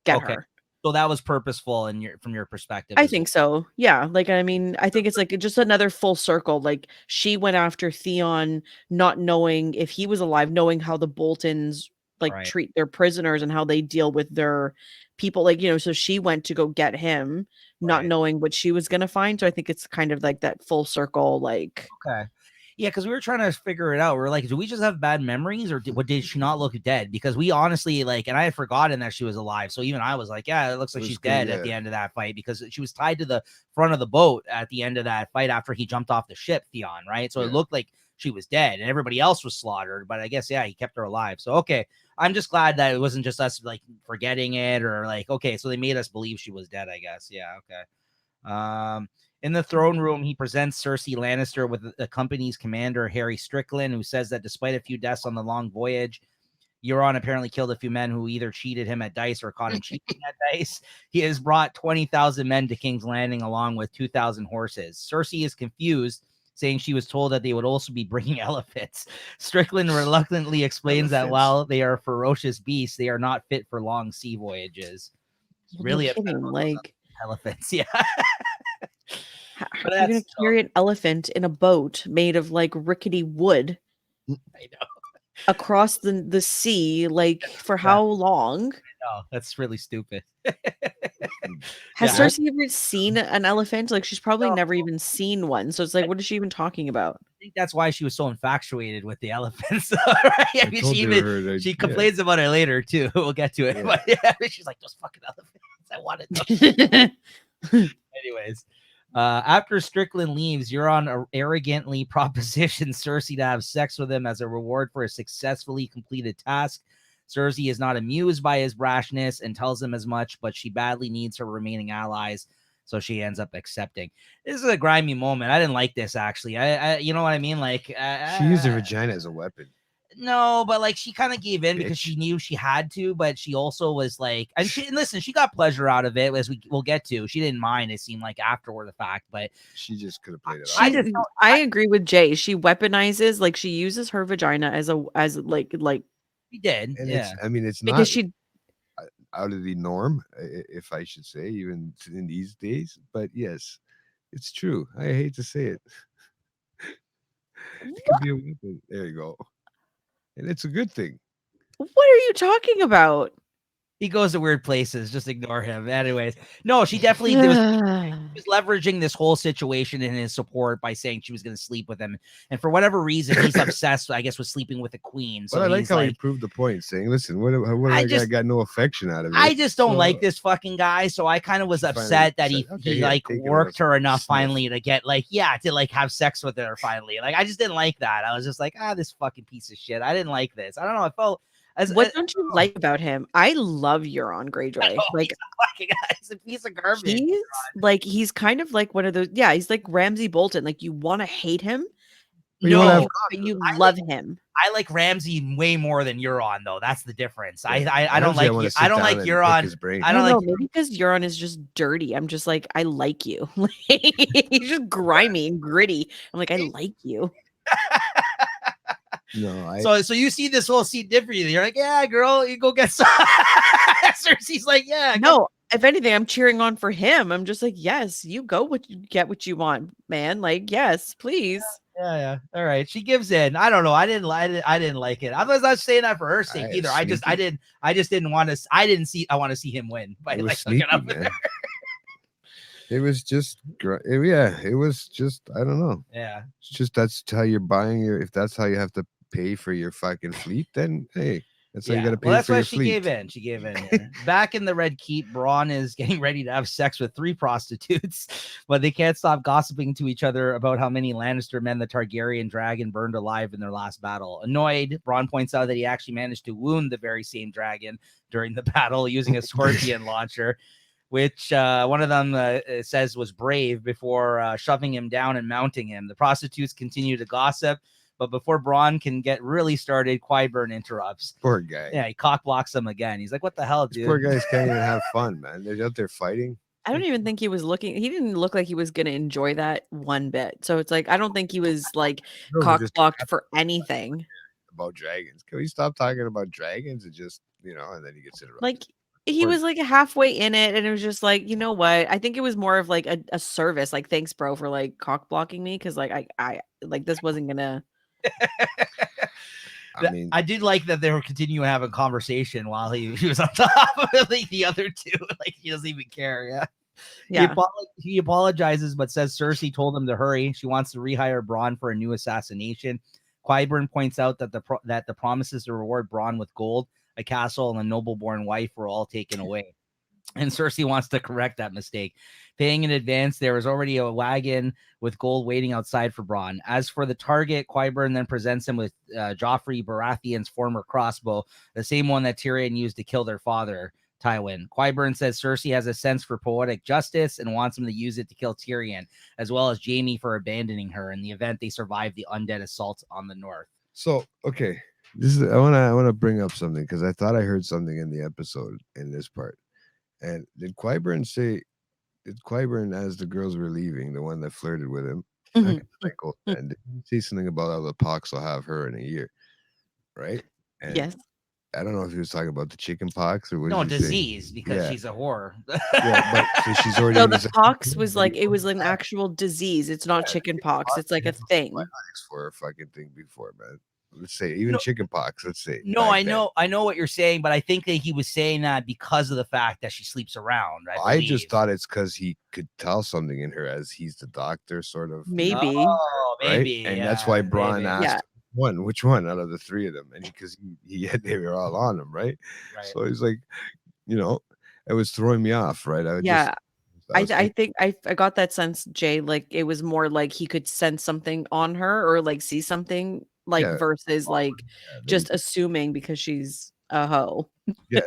get her. So that was purposeful from your perspective. I think so. Yeah. Like, I mean, I think it's like just another full circle. Like she went after Theon, not knowing if he was alive, knowing how the Boltons like treat their prisoners and how they deal with their people. Like, so she went to go get him, not knowing what she was going to find. So I think it's kind of like that full circle. Like, okay. Yeah, because we were trying to figure it out. We were like, do we just have bad memories, or did she not look dead? Because we honestly and I had forgotten that she was alive. So even I was like, yeah, it looks like she's dead at the end of that fight, because she was tied to the front of the boat at the end of that fight after he jumped off the ship, Theon, right? So it looked like she was dead and everybody else was slaughtered. But I guess, he kept her alive. So, okay, I'm just glad that it wasn't just us like forgetting it, or like, okay, so they made us believe she was dead, I guess. Yeah, okay. In the throne room, he presents Cersei Lannister with the company's commander, Harry Strickland, who says that despite a few deaths on the long voyage, Euron apparently killed a few men who either cheated him at dice or caught him cheating at dice. He has brought 20,000 men to King's Landing along with 2,000 horses. Cersei is confused, saying she was told that they would also be bringing elephants. Strickland reluctantly explains that while they are ferocious beasts, they are not fit for long sea voyages. Really like elephants, yeah. But you're gonna carry an elephant in a boat made of like rickety wood. I know. Across the sea, like for how long? No, that's really stupid. Has Cersei ever seen an elephant? Like she's probably never even seen one. So it's like, what is she even talking about? I think that's why she was so infatuated with the elephants. Right? I mean, she complains about it later too. We'll get to it. Yeah. But she's like, those fucking elephants. I wanted those. Anyways. After Strickland leaves, Euron arrogantly propositions Cersei to have sex with him as a reward for a successfully completed task. Cersei is not amused by his brashness and tells him as much, but she badly needs her remaining allies. So she ends up accepting. This is a grimy moment. I didn't like this actually. You know what I mean? Like, She used her vagina as a weapon. no, but like she kind of gave in because Bitch. she knew she had to, but she also was like, and listen, she got pleasure out of it, as we'll get to. She didn't mind. It seemed like after the fact, but She just could have played it off. I agree with Jay. She weaponizes, like she uses her vagina as like she did. And Yeah, it's not because she out of the norm, if I should say, even in these days. But yes, it's true. I hate to say it. It could be a weapon. There you go. And it's a good thing. What are you talking about? he goes to weird places. Just ignore him. Anyways, no, she definitely was leveraging this whole situation in his support by saying she was going to sleep with him, and for whatever reason, he's obsessed, I guess, with sleeping with a queen. So But I like he's how like, he proved the point, saying, "Listen, what I I just- got no affection out of it. I just don't So like this fucking guy. So I kind of was she finally upset that he said, "Okay, he yeah, like take it worked on a her enough sniff." finally to get like, yeah, to like have sex with her finally. Like I just didn't like that. I was just like, this fucking piece of shit. I didn't like this. I don't know. I felt as What don't you like about him? I love Euron Greyjoy. Like he's a piece of garbage. he's kind of like one of those. Yeah, he's like Ramsay Bolton. Like you want to hate him, But you wanna have but you love him. I like Ramsey way more than Euron, though. That's the difference. Yeah, I don't like wanna I sit don't down like and pick Euron. his brain. I I don't don't like know, maybe because Euron is just dirty. I'm just like, I like you. Like, he's just grimy and gritty. I'm like, I like you. No, so you see this whole scene differently. You're like, yeah, girl, you go get some. Cersei's like, yeah. No, if anything, I'm cheering on for him. I'm just like, yes, you go get what you want, man. Like, yes, please. Yeah. All right. She gives in. I don't know. I didn't like it. I was not saying that for her sake Alright, either. I just didn't want to. I want to see him win by it was like sneaky, hooking up with man. her. It was just, it was just, I don't know. Yeah. It's just that's how you're buying if that's how you have to pay for your fucking fleet, then hey, that's how you got to pay Well, that's for why your she fleet. gave in. She gave in. Here. Back in the Red Keep, Bronn is getting ready to have sex with 3 prostitutes, but they can't stop gossiping to each other about how many Lannister men the Targaryen dragon burned alive in their last battle. Annoyed, Bronn points out that he actually managed to wound the very same dragon during the battle using a scorpion launcher, which one of them says was brave before shoving him down and mounting him. The prostitutes continue to gossip, but before Bronn can get really started, Qyburn interrupts. Poor guy. Yeah, he cock blocks him again. He's like, what the hell, dude? These poor guys can't even have fun, man. They're out there fighting. I don't even think he was looking. He didn't look like he was going to enjoy that one bit. So it's like, I don't think he was like cock blocked for anything. About dragons. Can we stop talking about dragons and just, and then he gets interrupted. Like, he was like halfway in it, and it was just like, you know what? I think it was more of like a service. Like, thanks, bro, for like cock blocking me, because like I like this wasn't gonna. I mean, I did like that they were continuing having conversation while he was on top of like the other two. Like he doesn't even care. Yeah. He apologizes, but says Cersei told him to hurry. She wants to rehire Bronn for a new assassination. Qyburn points out that the promises to reward Bronn with gold, a castle, and a noble-born wife were all taken away. And Cersei wants to correct that mistake. Paying in advance, there was already a wagon with gold waiting outside for Bronn. As for the target, Qyburn then presents him with Joffrey Baratheon's former crossbow, the same one that Tyrion used to kill their father, Tywin. Qyburn says Cersei has a sense for poetic justice and wants him to use it to kill Tyrion, as well as Jaime for abandoning her in the event they survive the undead assault on the north. So, okay. I want to bring up something because I thought I heard something in the episode in this part. And did Qyburn, as the girls were leaving, the one that flirted with him, and did he say something about how the pox will have her in a year, right? And yes. I don't know if he was talking about the chicken pox or what. Disease, because she's a whore. Yeah, but so she's already. So the pox was like, it was an actual disease. It's not chicken pox. It's like a thing. For a fucking thing before, man. Let's say even chicken pox. Let's say I know what you're saying, but I think that he was saying that because of the fact that she sleeps around. I just thought it's because he could tell something in her as he's the doctor, sort of. Maybe, maybe, and that's why Bronn asked which one out of the 3 of them, and because they were all on him, right? So he's like, it was throwing me off, right? I think I got that sense, Jay. Like it was more like he could sense something on her or like see something, like versus like just assuming because she's a hoe. Yeah,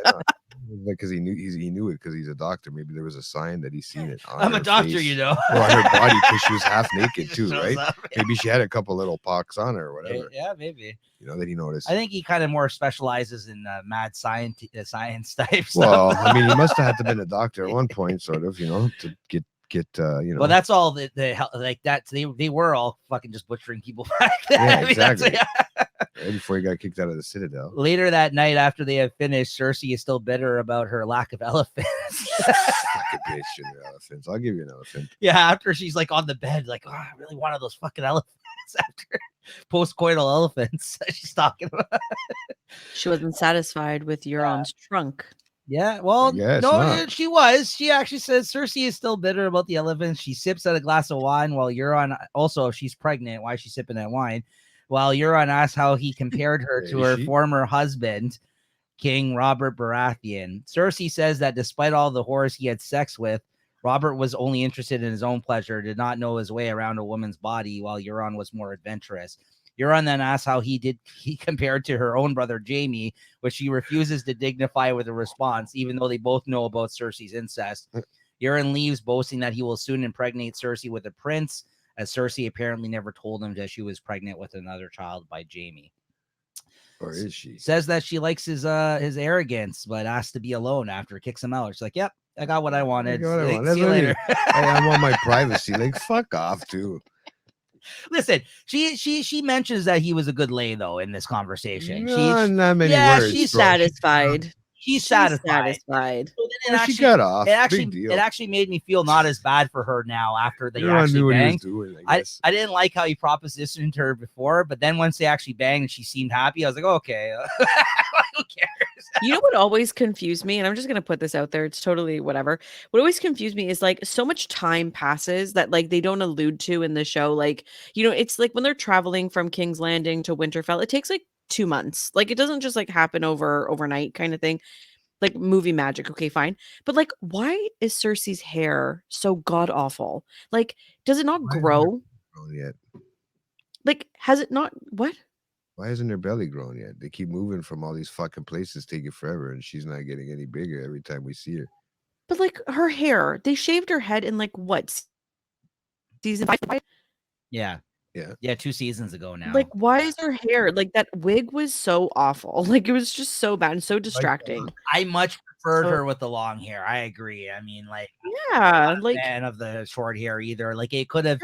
Like, because he knew it because he's a doctor. Maybe there was a sign that he's seen it on I'm her a doctor, face you know. or on her body because she was half He naked just too, shows right? up. Maybe she had a couple little pox on her or whatever. Yeah, maybe. You know that he noticed. I think he kind of more specializes in mad science type stuff. Well, I mean, he must have had to been a doctor at one point, sort of, to get Well, that's all the like that. They were all fucking just butchering people back then. Yeah, I mean, exactly. Right before he got kicked out of the Citadel. Later that night, after they have finished, Cersei is still bitter about her lack of elephants. Fucking bitch and her elephants. I'll give you an elephant. Yeah, after she's like on the bed, like, oh, I really wanted those fucking elephants. After post-coital elephants, she's talking about. She wasn't satisfied with Euron's trunk. Yeah, well, guess no, not. she was. She actually says Cersei is still bitter about the elephants. She sips at a glass of wine while Euron, also, if she's pregnant, why is she sipping that wine? While Euron asks how he compared her to her former husband, King Robert Baratheon. Cersei says that despite all the whores he had sex with, Robert was only interested in his own pleasure, did not know his way around a woman's body, while Euron was more adventurous. Euron then asks how he compared to her own brother Jaime, which she refuses to dignify with a response, even though they both know about Cersei's incest. Euron leaves, boasting that he will soon impregnate Cersei with a prince, as Cersei apparently never told him that she was pregnant with another child by Jaime. Or is she? Says that she likes his arrogance, but asks to be alone after kicks him out. She's like, "Yep, I got what I wanted. See you later." I want my privacy. Like, fuck off, too. Listen, she mentions that he was a good lay though in this conversation. Not many words. She's satisfied. She's satisfied. So then she got off. It actually made me feel not as bad for her now after they actually knew banged. What he was doing, I guess. I didn't like how he propositioned her before, but then once they actually banged and she seemed happy, I was like, oh, okay, who cares? You know what always confused me, and I'm just gonna put this out there. It's totally whatever. What always confused me is like so much time passes that like they don't allude to in the show. Like, it's like when they're traveling from King's Landing to Winterfell, it takes like 2 months. Like it doesn't just like happen overnight kind of thing. Like movie magic. Okay, fine. But like, why is Cersei's hair so god awful? Like, does it not grow? Yet? Like, has it not? What? Why hasn't her belly grown yet? They keep moving from all these fucking places, taking forever, and she's not getting any bigger every time we see her. But like her hair, they shaved her head in like what season 5? Yeah. 2 seasons ago now. Like, why is her hair like that? Wig was so awful. Like, it was just so bad and so distracting. I much preferred her with the long hair. I agree. I mean, like, yeah, I'm not a fan of the short hair either. Like, it could have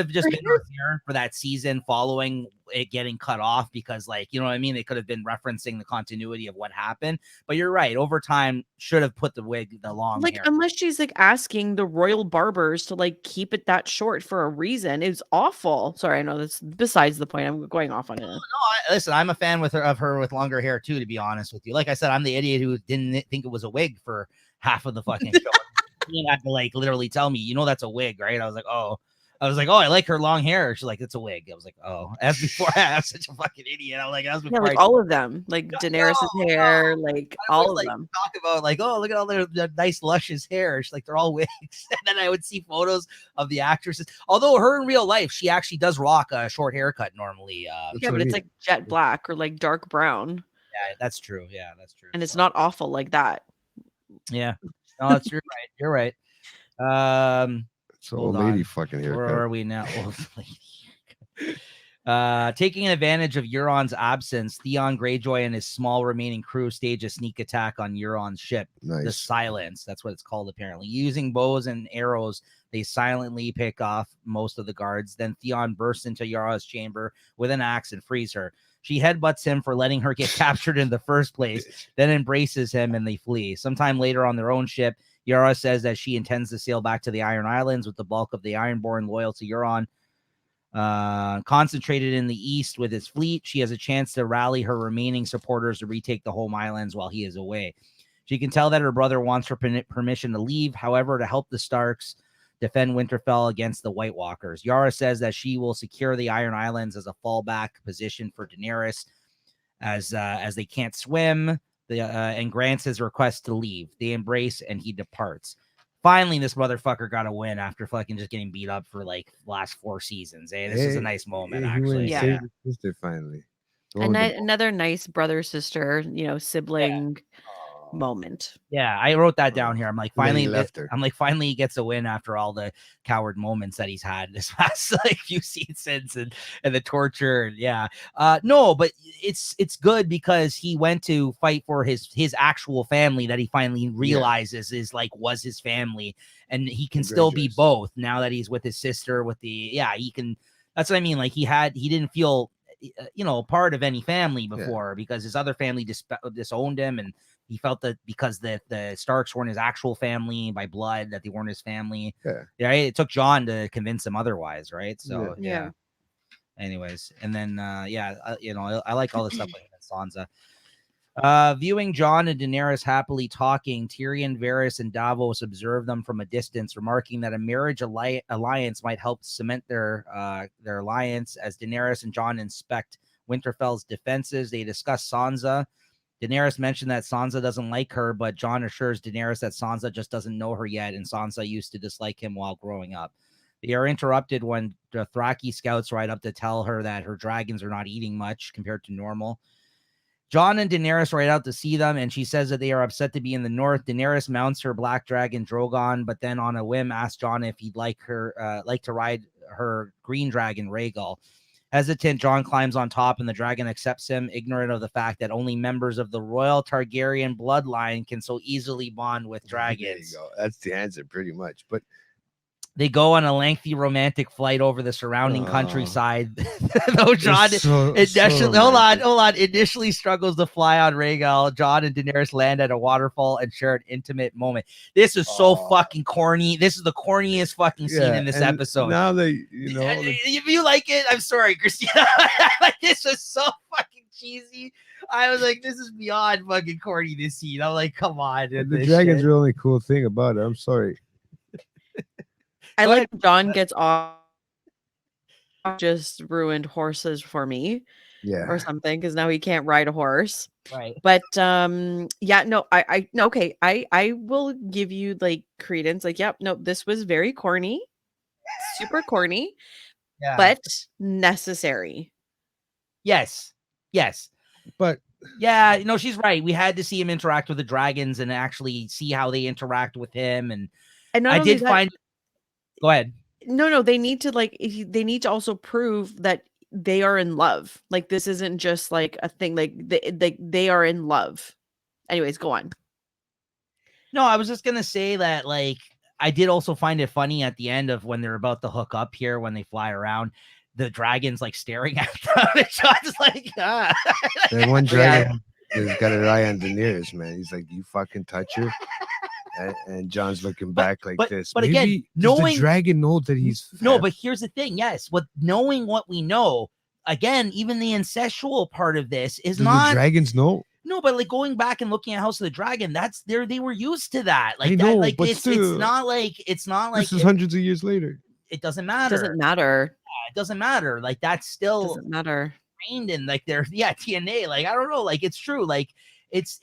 just been her hair for that season following it getting cut off because, like, you know what I mean? They could have been referencing the continuity of what happened. But you're right. Over time, should have put the long hair. Unless she's like asking the royal barbers to like keep it that short for a reason. It's awful. Sorry, I know that's besides the point. I'm going off on it. No, listen, I'm a fan of her with longer hair too, to be honest with you. Like I said, I'm the idiot who didn't think it was a wig for half of the fucking show. You had to like literally tell me, that's a wig, right? I was like, oh, I like her long hair. She's like, it's a wig. I was like, oh, as before, I'm such a fucking idiot. I'm like, as before, like all of them, like Daenerys' hair, like all of them. Talk about like, oh, look at all their nice luscious hair. She's like, they're all wigs. And then I would see photos of the actresses. Although her in real life, she actually does rock a short haircut normally. But it's like jet black or like dark brown. Yeah, that's true. Yeah, that's true. And it's not awful like that. Yeah, no, that's you're right. You're right. So old lady fucking haircut. Where are we now? Old lady. Taking advantage of Euron's absence, Theon Greyjoy and his small remaining crew stage a sneak attack on Euron's ship. Nice. The Silence. That's what it's called, apparently. Using bows and arrows, they silently pick off most of the guards. Then Theon bursts into Yara's chamber with an axe and frees her. She headbutts him for letting her get captured in the first place, then embraces him and they flee. Sometime later on their own ship, Yara says that she intends to sail back to the Iron Islands with the bulk of the Ironborn loyal to Euron. Concentrated in the east with his fleet, she has a chance to rally her remaining supporters to retake the home islands while he is away. She can tell that her brother wants her permission to leave. However, to help the Starks defend Winterfell against the White Walkers, Yara says that she will secure the Iron Islands as a fallback position for Daenerys, as they can't swim. And grants his request to leave. They embrace and he departs. Finally, this motherfucker got a win after fucking just getting beat up for like last 4 seasons. This is a nice moment, actually. Yeah. Sister finally. Another nice brother sister, sibling moment. Yeah, I wrote that down here. I'm like, And then he finally, left her. I'm like, finally, he gets a win after all the coward moments that he's had this past like few seasons and the torture. And yeah, no, but it's good because he went to fight for his actual family that he finally realizes is like was his family, and he can still be Greyjoys. both now that he's with his sister. With he can. That's what I mean. Like he didn't feel part of any family before because his other family disowned him, and he felt that because the Starks weren't his actual family by blood, that they weren't his family. Yeah. It took John to convince him otherwise, right? So Yeah. Anyways, and then I like all the stuff with Sansa. Viewing Jon and Daenerys happily talking, Tyrion, Varys, and Davos observe them from a distance, remarking that a marriage alliance might help cement their alliance. As Daenerys and Jon inspect Winterfell's defenses, they discuss Sansa. Daenerys mentioned that Sansa doesn't like her, but Jon assures Daenerys that Sansa just doesn't know her yet, and Sansa used to dislike him while growing up. They are interrupted when the Thraki scouts ride up to tell her that her dragons are not eating much compared to normal. Jon and Daenerys ride out to see them, and she says that they are upset to be in the north. Daenerys mounts her black dragon Drogon, but then on a whim asks Jon if he'd like to ride her green dragon Rhaegal. Hesitant, Jon climbs on top, and the dragon accepts him, ignorant of the fact that only members of the royal Targaryen bloodline can so easily bond with dragons. There you go. That's the answer, pretty much. But they go on a lengthy romantic flight over the surrounding countryside. Though Jon initially struggles to fly on Rhaegal, Jon and Daenerys land at a waterfall and share an intimate moment. This is so fucking corny. This is the corniest fucking scene in this episode. Now if you like it, I'm sorry, Christina. Like this was so fucking cheesy. I was like, this is beyond fucking corny. This scene. I'm like, come on. The dragons are the only cool thing about it. I'm sorry. I like Jon gets off, just ruined horses for me, or something, because now he can't ride a horse. Right. But I will give you like credence. Like, yep, no, this was very corny, super corny, but necessary. Yes. But yeah, she's right. We had to see him interact with the dragons and actually see how they interact with him. And I did find. Go ahead. No, they need to they need to also prove that they are in love. Like this isn't just like a thing. Like they are in love. Anyways, go on. No, I was just gonna say that like I did also find it funny at the end of when they're about to hook up here when they fly around, the dragon's like staring at them. And Jon's like, ah. That one dragon has got an eye on Daenerys, man. He's like, you fucking touch her. And Jon's looking back like this. But again, knowing the dragon know that he's fat? No, but here's the thing. Yes, knowing what we know, again, even the incestual part of this is not. The dragons know. No, but like going back and looking at House of the Dragon, they were used to that. Like I know, like but it's not like this is hundreds of years later. It doesn't matter. It doesn't matter. Yeah, it doesn't matter. Like that's still doesn't matter. Trained in like their TNA. Like I don't know. Like it's true. Like it's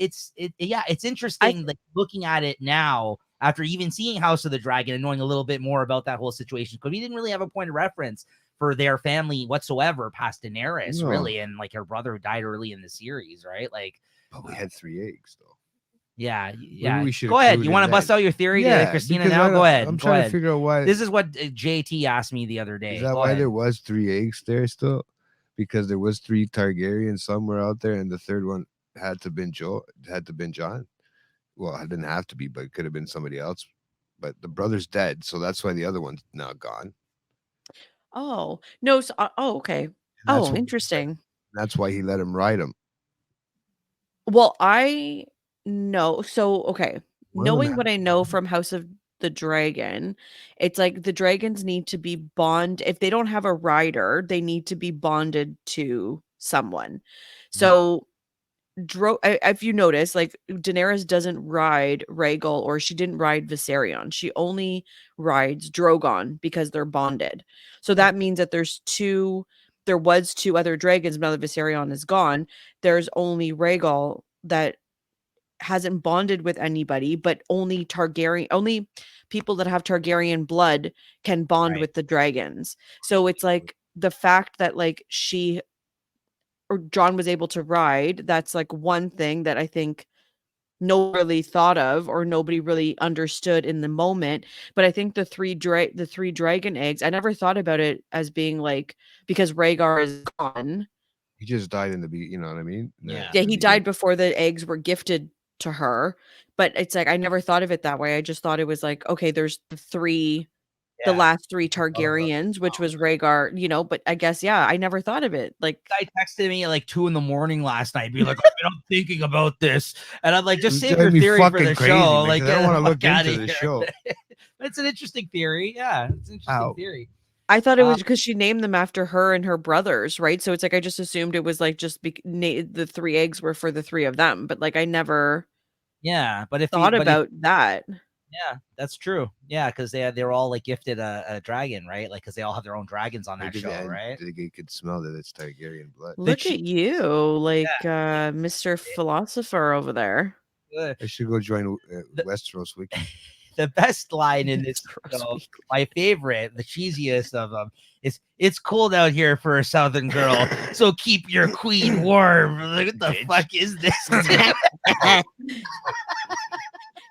interesting. Like looking at it now after even seeing House of the Dragon and knowing a little bit more about that whole situation, because we didn't really have a point of reference for their family whatsoever past Daenerys, really, and like her brother who died early in the series, right? Like, but we had 3 eggs though. Yeah. Go ahead. You want to bust out your theory, Christina? Now go ahead. I'm trying to figure out why. This is what JT asked me the other day. Is that why there was 3 eggs there still? Because there was 3 Targaryens somewhere out there, and the third one had to been Jon. Well, it didn't have to be, but it could have been somebody else. But the brother's dead, so that's why the other one's now gone. Oh no! So, okay. Interesting. That's why he let him ride him. Well, I know. So okay, knowing what I know from House of the Dragon, it's like the dragons need to be bonded. If they don't have a rider, they need to be bonded to someone. So if you notice, like Daenerys doesn't ride Rhaegal, or she didn't ride Viserion. She only rides Drogon because they're bonded. So that means that there was 2 other dragons. Now that Viserion is gone, there's only Rhaegal that hasn't bonded with anybody, but only people that have Targaryen blood can bond with the dragons. So it's like the fact that like she or Jon was able to ride, that's like one thing that I think nobody really thought of or nobody really understood in the moment. But I think the three dragon eggs, I never thought about it as being like because Rhaegar is gone. He just died in the you know what I mean? Yeah. Yeah, he died before the eggs were gifted to her. But it's like I never thought of it that way. I just thought it was like, okay, there's the last three Targaryens, which was Rhaegar, you know, but I guess I never thought of it. Like Guy texted me at like 2 a.m. last night, be like, I've been up thinking about this, and I'm like, just It's save driving your me theory for fucking the crazy, show. man, Like, 'cause I don't get want to the look fuck outta into the here. show. It's an interesting theory. Yeah, it's an interesting theory. I thought it was because she named them after her and her brothers, right? So it's like I just assumed it was like just the three eggs were for the three of them, but like I never But if thought about that. yeah, that's true. Yeah, because they're all like gifted a dragon, right? Like because they all have their own dragons on that Maybe show, right? they could smell that it's Targaryen blood. Look at you, like Mr. Philosopher over there. I should go join Westeros Wiki. The best line in this show, my favorite, the cheesiest of them, is "It's cold out here for a Southern girl, so keep your queen warm." Like, what the fuck is this?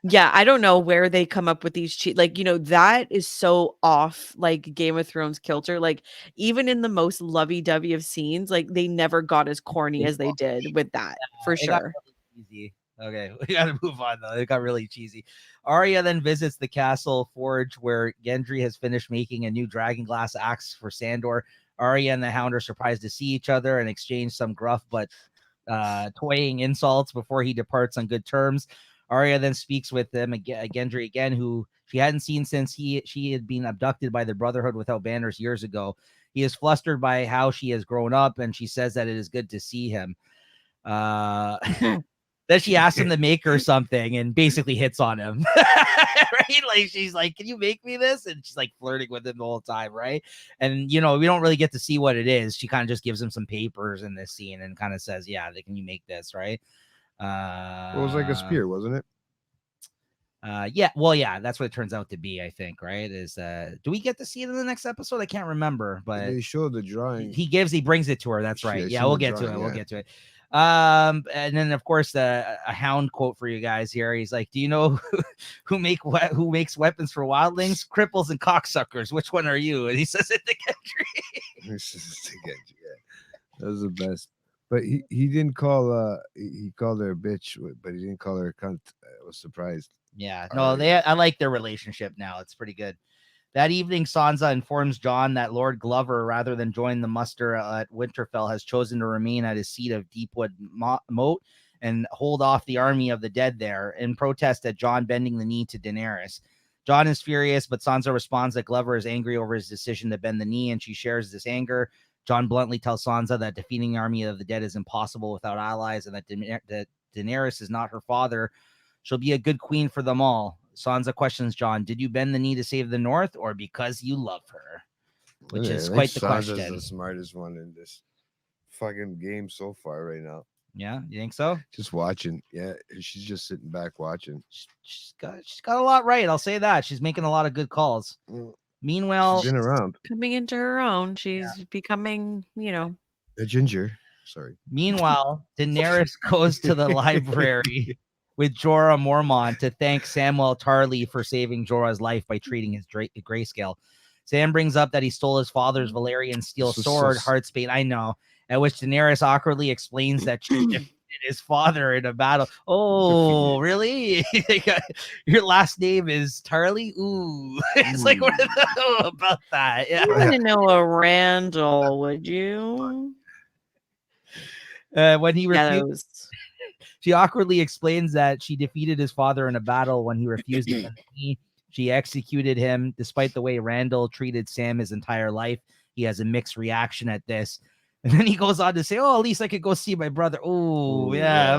Yeah, I don't know where they come up with these like, you know, that is so off like Game of Thrones kilter. Like even in the most lovey-dovey of scenes, like they never got as corny as they did with that, for It got sure. really cheesy. Okay, we gotta move on though. It got really cheesy. Arya then visits the castle forge where Gendry has finished making a new dragon glass axe for Sandor. Arya and the Hound are surprised to see each other and exchange some gruff but toying insults before he departs on good terms. Arya then speaks with them Gendry again, who she hadn't seen since she had been abducted by the Brotherhood without banners years ago. He is flustered by how she has grown up, and she says that it is good to see him. Then she asks him to make her something and basically hits on him. Right? Like she's like, "Can you make me this?" And she's like flirting with him the whole time, right? And you know, we don't really get to see what it is. She kind of just gives him some papers in this scene and kind of says, "Yeah, can you make this?" Right? It was like a spear, wasn't it? Yeah, that's what it turns out to be, I think, right? Is do we get to see it in the next episode? I can't remember, but they showed the drawing. He brings it to her. That's right. Yeah, we'll get to it. We'll get to it. And then of course a Hound quote for you guys here. He's like, "Do you know who makes weapons for wildlings? Cripples and cocksuckers. Which one are you?" And he says it to Gendry. That was the best. But he didn't call he called her a bitch, but he didn't call her a cunt. I was surprised. Yeah, no, I like their relationship now. It's pretty good. That evening, Sansa informs Jon that Lord Glover, rather than join the muster at Winterfell, has chosen to remain at his seat of Deepwood Moat and hold off the army of the dead there in protest at Jon bending the knee to Daenerys. Jon is furious, but Sansa responds that Glover is angry over his decision to bend the knee, and she shares this anger. Jon bluntly tells Sansa that defeating the army of the dead is impossible without allies, and that Daenerys is not her father. She'll be a good queen for them all. Sansa questions Jon, "Did you bend the knee to save the North or because you love her?" Which is quite the question. Sansa's the smartest one in this fucking game so far right now. Yeah, you think so? Just watching. Yeah, she's just sitting back watching. She's got a lot right. I'll say that. She's making a lot of good calls. Meanwhile, she's been around. Coming into her own. She's becoming, you know, a ginger. Sorry. Meanwhile, Daenerys goes to the library with Jorah Mormont to thank Samwell Tarly for saving Jorah's life by treating his grayscale. Sam brings up that he stole his father's Valyrian steel sword, Heartsbane. I know. At which Daenerys awkwardly explains that she defeated his father in a battle. Oh, really? Your last name is Tarly? Ooh. It's like, what about that? Yeah. You wouldn't know a Randall, would you? When he refused, she awkwardly explains that she defeated his father in a battle when he refused to bend the knee. She executed him. Despite the way Randall treated Sam his entire life, he has a mixed reaction at this. And then he goes on to say, "Oh, at least I could go see my brother." Oh, yeah.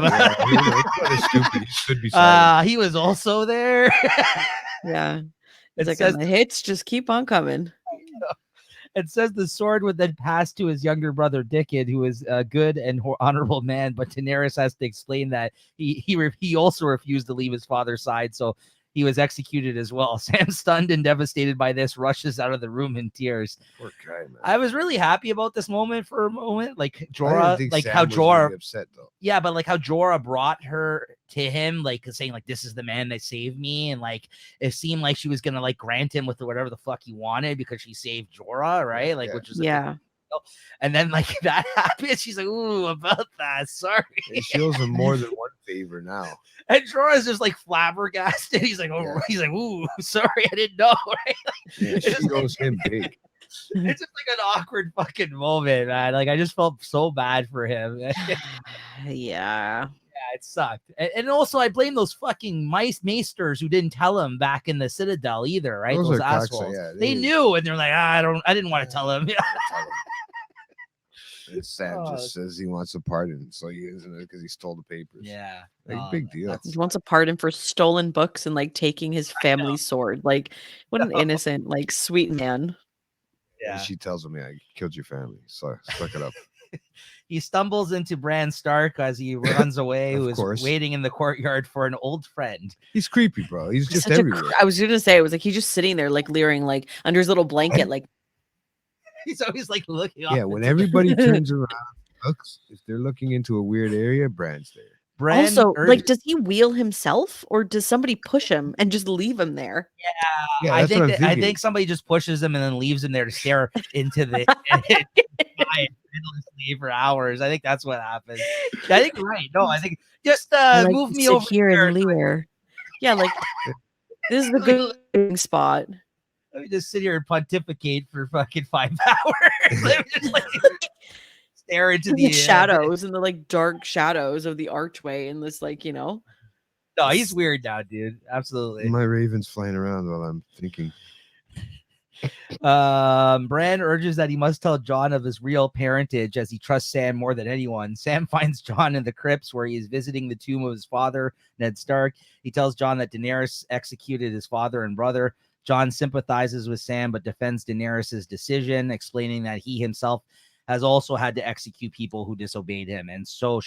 He was also there. Yeah. It's like the hits just keep on coming. It says the sword would then pass to his younger brother Dickon, who is a good and honorable man. But Daenerys has to explain that he also refused to leave his father's side. So he was executed as well. Sam, stunned and devastated by this, rushes out of the room in tears. Poor guy, man. I was really happy about this moment for a moment. Like I didn't Jorah, think like Sam how was Jorah, really upset though. yeah, but like how Jorah brought her to him, like saying like, this is the man that saved me. And like, it seemed like she was going to like grant him with whatever the fuck he wanted because she saved Jorah. Right. Like, which is a big deal. And then like that happens. She's like, ooh, about that. Sorry. And she owes him more than one favor now. And Jorah's just like flabbergasted. He's like, oh, he's like, ooh, sorry, I didn't know. Right? Yeah, she owes him big. It's just like an awkward fucking moment, man. Like I just felt so bad for him. Yeah, it sucked. And also I blame those fucking maesters who didn't tell him back in the Citadel either, right? Those assholes. They knew, and they're like, I didn't want to tell him. And Sam just says he wants a pardon, so he isn't it because he stole the papers. Yeah, like big deal. He wants a pardon for stolen books and like taking his family's sword. Like, what an innocent, like sweet man. Yeah, and she tells him, "Yeah, I killed your family, so suck it up." He stumbles into Bran Stark as he runs away, who is course. waiting in the courtyard for an old friend. He's creepy, bro. He's just everywhere. I was gonna say, it was like he's just sitting there, like leering, like under his little blanket, like he's always like looking. Yeah, when everybody turns around, looks, if they're looking into a weird area, Bran's there. Bran also, like, does he wheel himself or does somebody push him and just leave him there? Yeah, I think somebody just pushes him and then leaves him there to stare into the endlessly for hours. I think that's what happens. I think you're right. No, I think just move me over here and leer. Yeah, like this is the good spot. Let me just sit here and pontificate for fucking 5 hours. Let me just like stare into the shadows and the like dark shadows of the archway and this, like, you know. No, he's weird now, dude. Absolutely. My raven's flying around while I'm thinking. Bran urges that he must tell Jon of his real parentage as he trusts Sam more than anyone. Sam finds Jon in the crypts where he is visiting the tomb of his father, Ned Stark. He tells Jon that Daenerys executed his father and brother. Jon sympathizes with Sam but defends Daenerys' decision, explaining that he himself has also had to execute people who disobeyed him, and so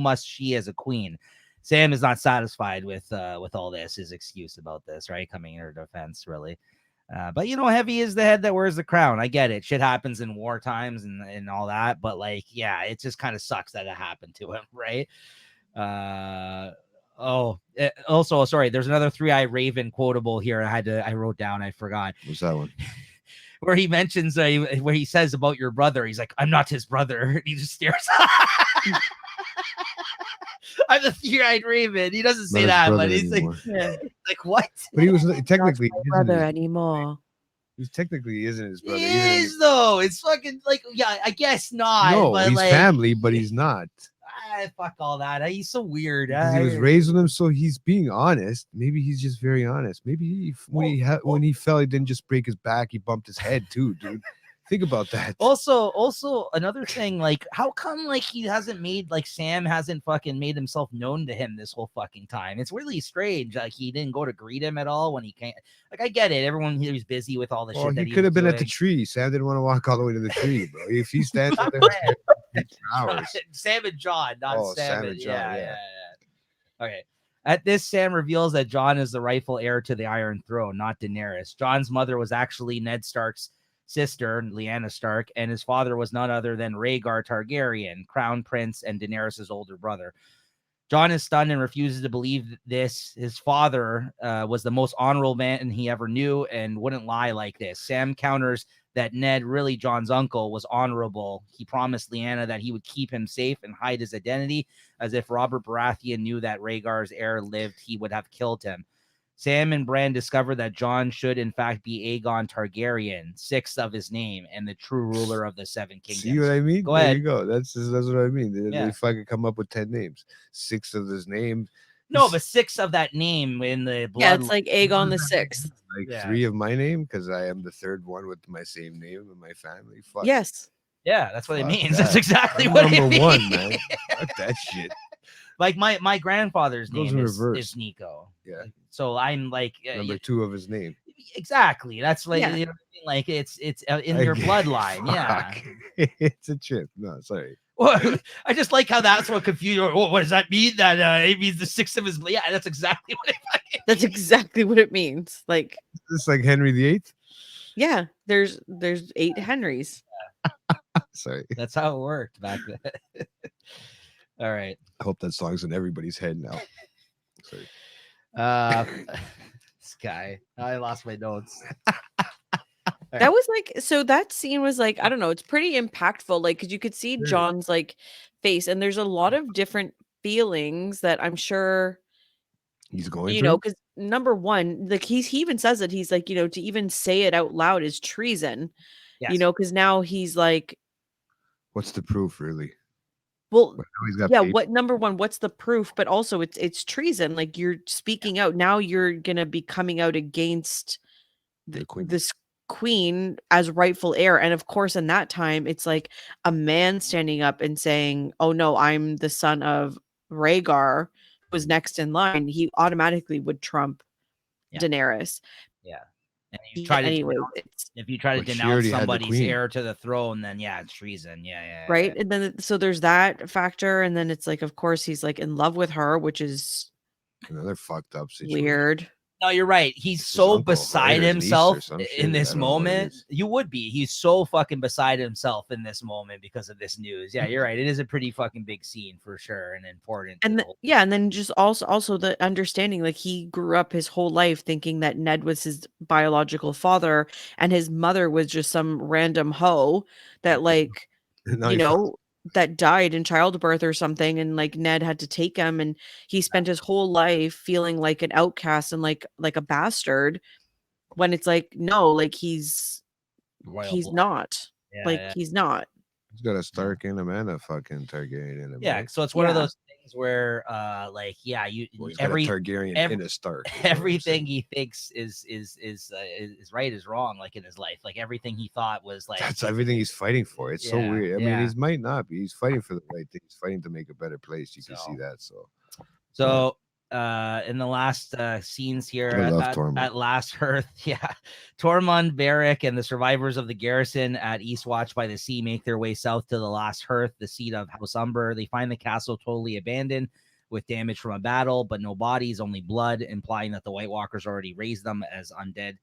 must she as a queen. Sam is not satisfied with all this, his excuse about this, right? Coming in her defense, really. But you know, heavy is the head that wears the crown. I get it. Shit happens in war times and all that, but like, yeah, it just kind of sucks that it happened to him, right? Also, sorry, there's another Three-Eyed Raven quotable here. I wrote down, I forgot. What's that one? Where he mentions where he says about your brother, he's like, I'm not his brother. He just stares. I'm the Three-Eyed Raven. He doesn't say that, but he's like, like what? But he was technically not my brother anymore. He's technically isn't his brother. He is though. It's fucking like, yeah, I guess not. No, but he's like, family, but he's not. Fuck all that. He's so weird. He was raised with him, so he's being honest. Maybe he's just very honest. Maybe when he fell, he didn't just break his back. He bumped his head too, dude. Think about that. Also another thing, like, how come like he hasn't made, like, Sam hasn't fucking made himself known to him this whole fucking time? It's really strange. Like, he didn't go to greet him at all when he can't. Like, I get it. Everyone here was busy with all the shit. That he could have been at the tree. Sam didn't want to walk all the way to the tree, bro. If he stands there for hours. Sam and Jon, not Sam and Jon. Yeah. Okay. At this, Sam reveals that Jon is the rightful heir to the Iron Throne, not Daenerys. Jon's mother was actually Ned Stark's sister, Lyanna Stark, and his father was none other than Rhaegar Targaryen, Crown Prince and Daenerys' older brother. Jon is stunned and refuses to believe this. His father was the most honorable man he ever knew and wouldn't lie like this. Sam counters that Ned, really Jon's uncle, was honorable. He promised Lyanna that he would keep him safe and hide his identity, as if Robert Baratheon knew that Rhaegar's heir lived, he would have killed him. Sam and Bran discover that Jon should, in fact, be Aegon Targaryen, 6th of his name, and the true ruler of the 7 kingdoms. See what I mean? Go ahead. There you go. That's what I mean. If I could come up with 10 names, 6 of his name. No, but 6 of that name in the blood. Yeah, it's like Aegon the 6th. Like 3 of my name, because I am the 3rd one with my same name in my family. Fuck. Yes. Yeah, that's what it means. That's exactly what it means. Number 1, man. Fuck that shit. Like my grandfather's name is Nico. Yeah. So I'm like number 2 of his name. Exactly. That's like, you know, like it's in your bloodline. Yeah. It's a chip. No, sorry. Well, I just like how that's what confused. What does that mean? That it means the 6th of his. Yeah, that's exactly what it That's exactly what it means. Like, It's like Henry VIII. yeah, there's 8 Henrys. Sorry. That's how it worked back then. All right. I hope that song's in everybody's head now. Sorry. This guy. I lost my notes. That was like, so that scene was like, I don't know, it's pretty impactful. Like, because you could see Sure. John's like face, and there's a lot of different feelings that I'm sure, He's going you through. know, because number one, like he even says it, he's like, you know, to even say it out loud is treason, Yes. you know, because now he's like, What's the proof, really? well, But now he's got yeah, paper. what number one, what's the proof? But also it's treason. Like you're speaking out. Now you're gonna be coming out against The queen. this queen as rightful heir. And of course, in that time, it's like a man standing up and saying, "Oh no, I'm the son of Rhaegar," who was next in line. He automatically would trump Yeah. Daenerys. Yeah. And you try to Anyway, denounce, it's if you try to But she denounce already had the somebody's queen. heir to the throne, then yeah, it's treason. Yeah. right. And then so there's that factor, and then it's like, of course, he's like in love with her, which is Another fucked up situation. weird. No, you're right. He's His so uncle, beside right? Or his niece or himself some shit. in I this don't know what it moment. is. You would be. He's so fucking beside himself in this moment because of this news. Yeah, you're right. It is a pretty fucking big scene for sure and important. to And the whole- yeah, and then just also the understanding, like he grew up his whole life thinking that Ned was his biological father, and his mother was just some random hoe that like, Now you he know, that died in childbirth or something, and like Ned had to take him, and he spent his whole life feeling like an outcast and like a bastard, when it's like, no, like he's royal blood. not. Yeah, Like yeah. he's not. He's got a Stark in him and a fucking Targaryen in him. Yeah, right? so it's one of Yeah. those things where like you Well, he's every got a Targaryen ev- in a Stark. is what I'm everything saying. he thinks is right is wrong, like in his life. Like everything he thought was like That's everything he's fighting for. It's so Yeah, weird. I yeah. mean, he might not be. He's fighting for the right thing. He's fighting to make a better place. You can So- see that. So in the last scenes here I love at Tormund. Last Hearth, yeah, Tormund, Beric, and the survivors of the garrison at Eastwatch by the Sea make their way south to the Last Hearth, the seat of House Umber. They find the castle totally abandoned with damage from a battle, but no bodies, only blood, implying that the White Walkers already raised them as undead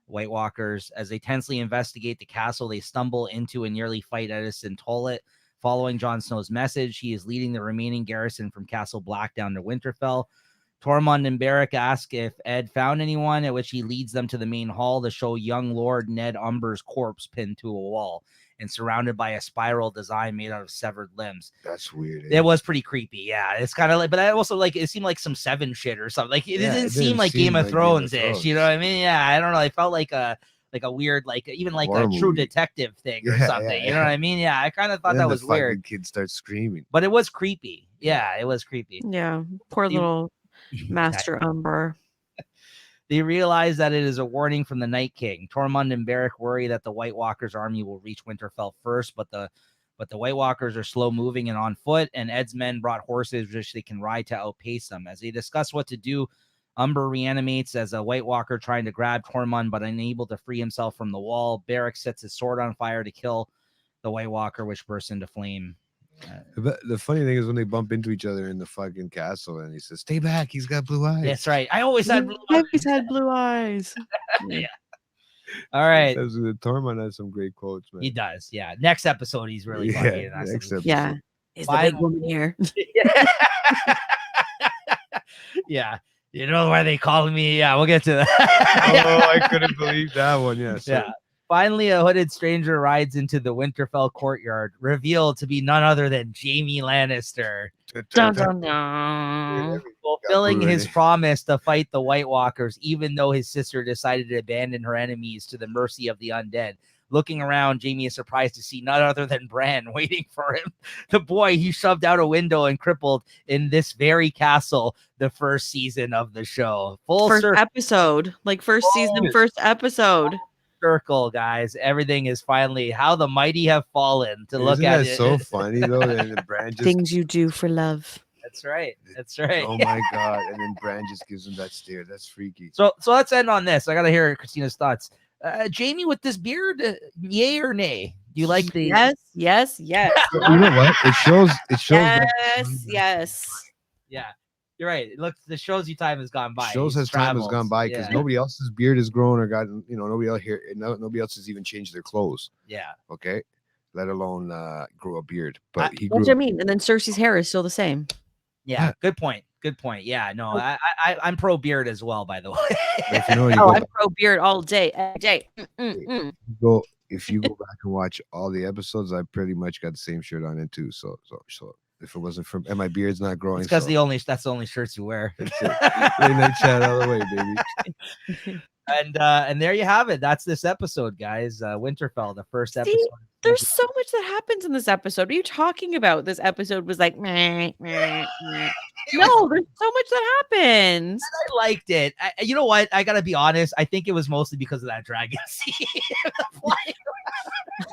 White Walkers. As they tensely investigate the castle, they stumble into and nearly fight Edison Tollet. Following Jon Snow's message, he is leading the remaining garrison from Castle Black down to Winterfell. Tormund and Beric ask if Ed found anyone, at which he leads them to the main hall to show young Lord Ned Umber's corpse pinned to a wall and surrounded by a spiral design made out of severed limbs. That's weird. It was pretty creepy. Yeah, it's kind of like, but I also like it seemed like some Seven shit or something. Like it Yeah, didn't it seem didn't like seem Game of like Game of Thrones ish. You know Thrones. what I mean? Yeah, I don't know. I felt like a weird, like even like Horror a True movie. Detective thing or Yeah, something. yeah, You know yeah. what I mean? Yeah, I kind of thought And that then was the weird, fucking kid starts screaming. but it was creepy. Yeah, it was creepy. Yeah. Poor You- little Master Umber. They realize that it is a warning from the Night King. Tormund and Beric worry that the White Walkers' army will reach Winterfell first, but the White Walkers are slow moving and on foot, and Ed's men brought horses which they can ride to outpace them. As they discuss what to do, Umber reanimates as a White Walker trying to grab Tormund, but unable to free himself from the wall. Beric sets his sword on fire to kill the White Walker, which bursts into flame. But the funny thing is when they bump into each other in the fucking castle, and he says, "Stay back. He's got blue eyes." That's right. I always had blue I've eyes. always had blue eyes. Yeah. All right. The Tormund has some great quotes, man. He does. Yeah. Next episode, he's really Yeah, funny. And that's next episode. Yeah. Is the Final- big woman here? Yeah. You know why they call me? Yeah, we'll get to that. Oh, I couldn't believe that one. Yes. Yeah. Finally, a hooded stranger rides into the Winterfell courtyard, revealed to be none other than Jaime Lannister, Dun, dun, dun. fulfilling his already. promise to fight the White Walkers, even though his sister decided to abandon her enemies to the mercy of the undead. Looking around, Jaime is surprised to see none other than Bran waiting for him. The boy he shoved out a window and crippled in this very castle the first season of the show. Full First circle. episode. Like first season, first episode. Circle, guys. Everything is finally how the mighty have fallen. To look Isn't at that it. so funny though? And then Bran just, Things you do for love. That's right. That's right. oh my god! And then Bran just gives him that stare. That's freaky. So let's end on this. I gotta hear Christina's thoughts. Jamie with this beard, yay or nay? Do you like the? Yes, yes, yes. You know what? It shows. It shows. Yes, yes. Yeah. You're right. It looks, the shows you time has gone by. Shows He's as time has gone traveled. by because Yeah. nobody else's beard has grown or gotten, nobody else here, nobody else has even changed their clothes. Yeah. Okay, let alone grow a beard. But he What grew. do you mean? And then Cersei's hair is still the same. Yeah. Good point. Good point. Yeah. No, I'm pro beard as well, by the way. If you know, you Oh, go I'm back, pro beard all day, every day. if you go back and watch all the episodes, I pretty much got the same shirt on it too. So if it wasn't from, and my beard's not growing, It's because so that's the only shirts you wear. late night chat all the way, baby. And there you have it. That's this episode, guys. Winterfell, the first episode. There's so much that happens in this episode. What are you talking about? This episode was like, meh, meh, meh. No, there's so much that happens. I liked it. You know what? I gotta be honest. I think it was mostly because of that dragon scene.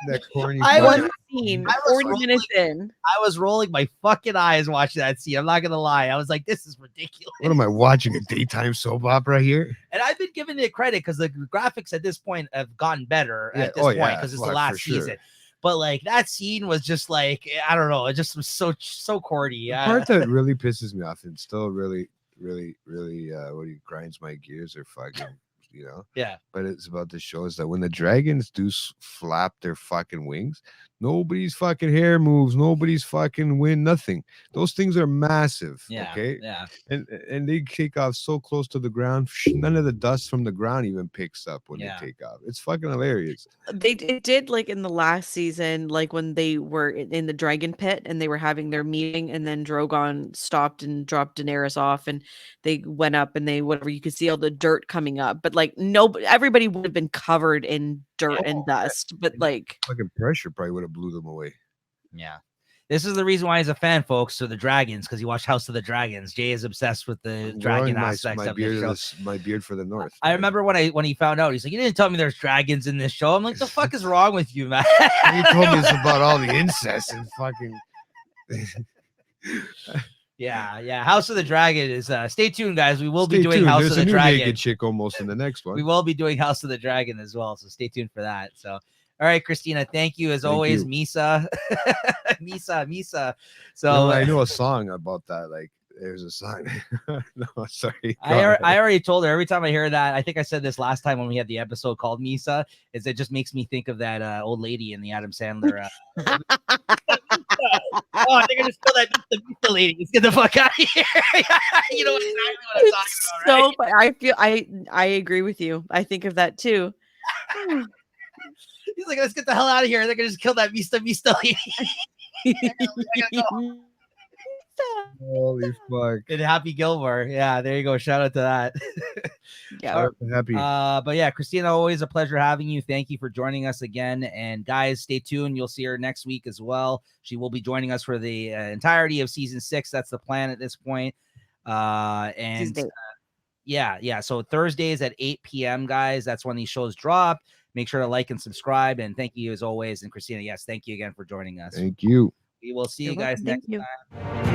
That corny. I fuck. was- Scene, I was 40 minutes in. I was rolling my fucking eyes watching that scene. I'm not gonna lie. I was like, this is ridiculous. What am I watching? A daytime soap opera here? And I've been giving it credit because the graphics at this point have gotten better Yeah. at this Oh, point yeah. because it's Fuck, the for last sure. season. But like that scene was just like, I don't know, it just was so corny. The part that really pisses me off and still really grinds my gears or fucking, Yeah. But it's about the show is that when the dragons do flap their fucking wings, nobody's fucking hair moves, nobody's fucking win, nothing. Those things are massive. Yeah. Okay. Yeah. And they take off so close to the ground, none of the dust from the ground even picks up when Yeah. they take off. It's fucking hilarious. It did like in the last season, like when they were in the dragon pit and they were having their meeting, and then Drogon stopped and dropped Daenerys off, and they went up and they whatever, you could see all the dirt coming up, but like everybody would have been covered in dirt and dust, but like Fucking pressure probably would have blew them away. Yeah. This is the reason why he's a fan, folks, to the dragons, because he watched House of the Dragons. Jay is obsessed with the dragon Growing aspects of the show. my beard for the north. I remember when he found out, he's like, "You didn't tell me there's dragons in this show." I'm like, "The fuck is wrong with you, man?" You told me it's about all the incest and fucking. Yeah. House of the Dragon is. Stay tuned, guys. We will be Stay doing tuned. House There's of a the new Dragon. naked chick almost in the next one. We will be doing House of the Dragon as well, so stay tuned for that. So, all right, Christina, thank you as always, you. Misa, Misa. So I know a song about that. Like, there's a song. No, sorry. I already told her every time I hear that. I think I said this last time when we had the episode called Misa. Is it just makes me think of that old lady in the Adam Sandler. Oh, I think I just killed that Misa lady. Let's get the fuck out of here. You know exactly what I'm talking about, right? I feel I agree with you. I think of that too. He's like, let's get the hell out of here. They're gonna just kill that Mista lady. I gotta go. Holy fuck. And Happy Gilmore. Yeah, there you go. Shout out to that. Yeah. Happy. But yeah, Christina, always a pleasure having you. Thank you for joining us again. And guys, stay tuned. You'll see her next week as well. She will be joining us for the entirety of season 6. That's the plan at this point. Yeah. So Thursdays at 8 p.m., guys. That's when these shows drop. Make sure to like and subscribe. And thank you as always. And Christina, yes, thank you again for joining us. Thank you. We will see you You're guys welcome. next Thank you. time.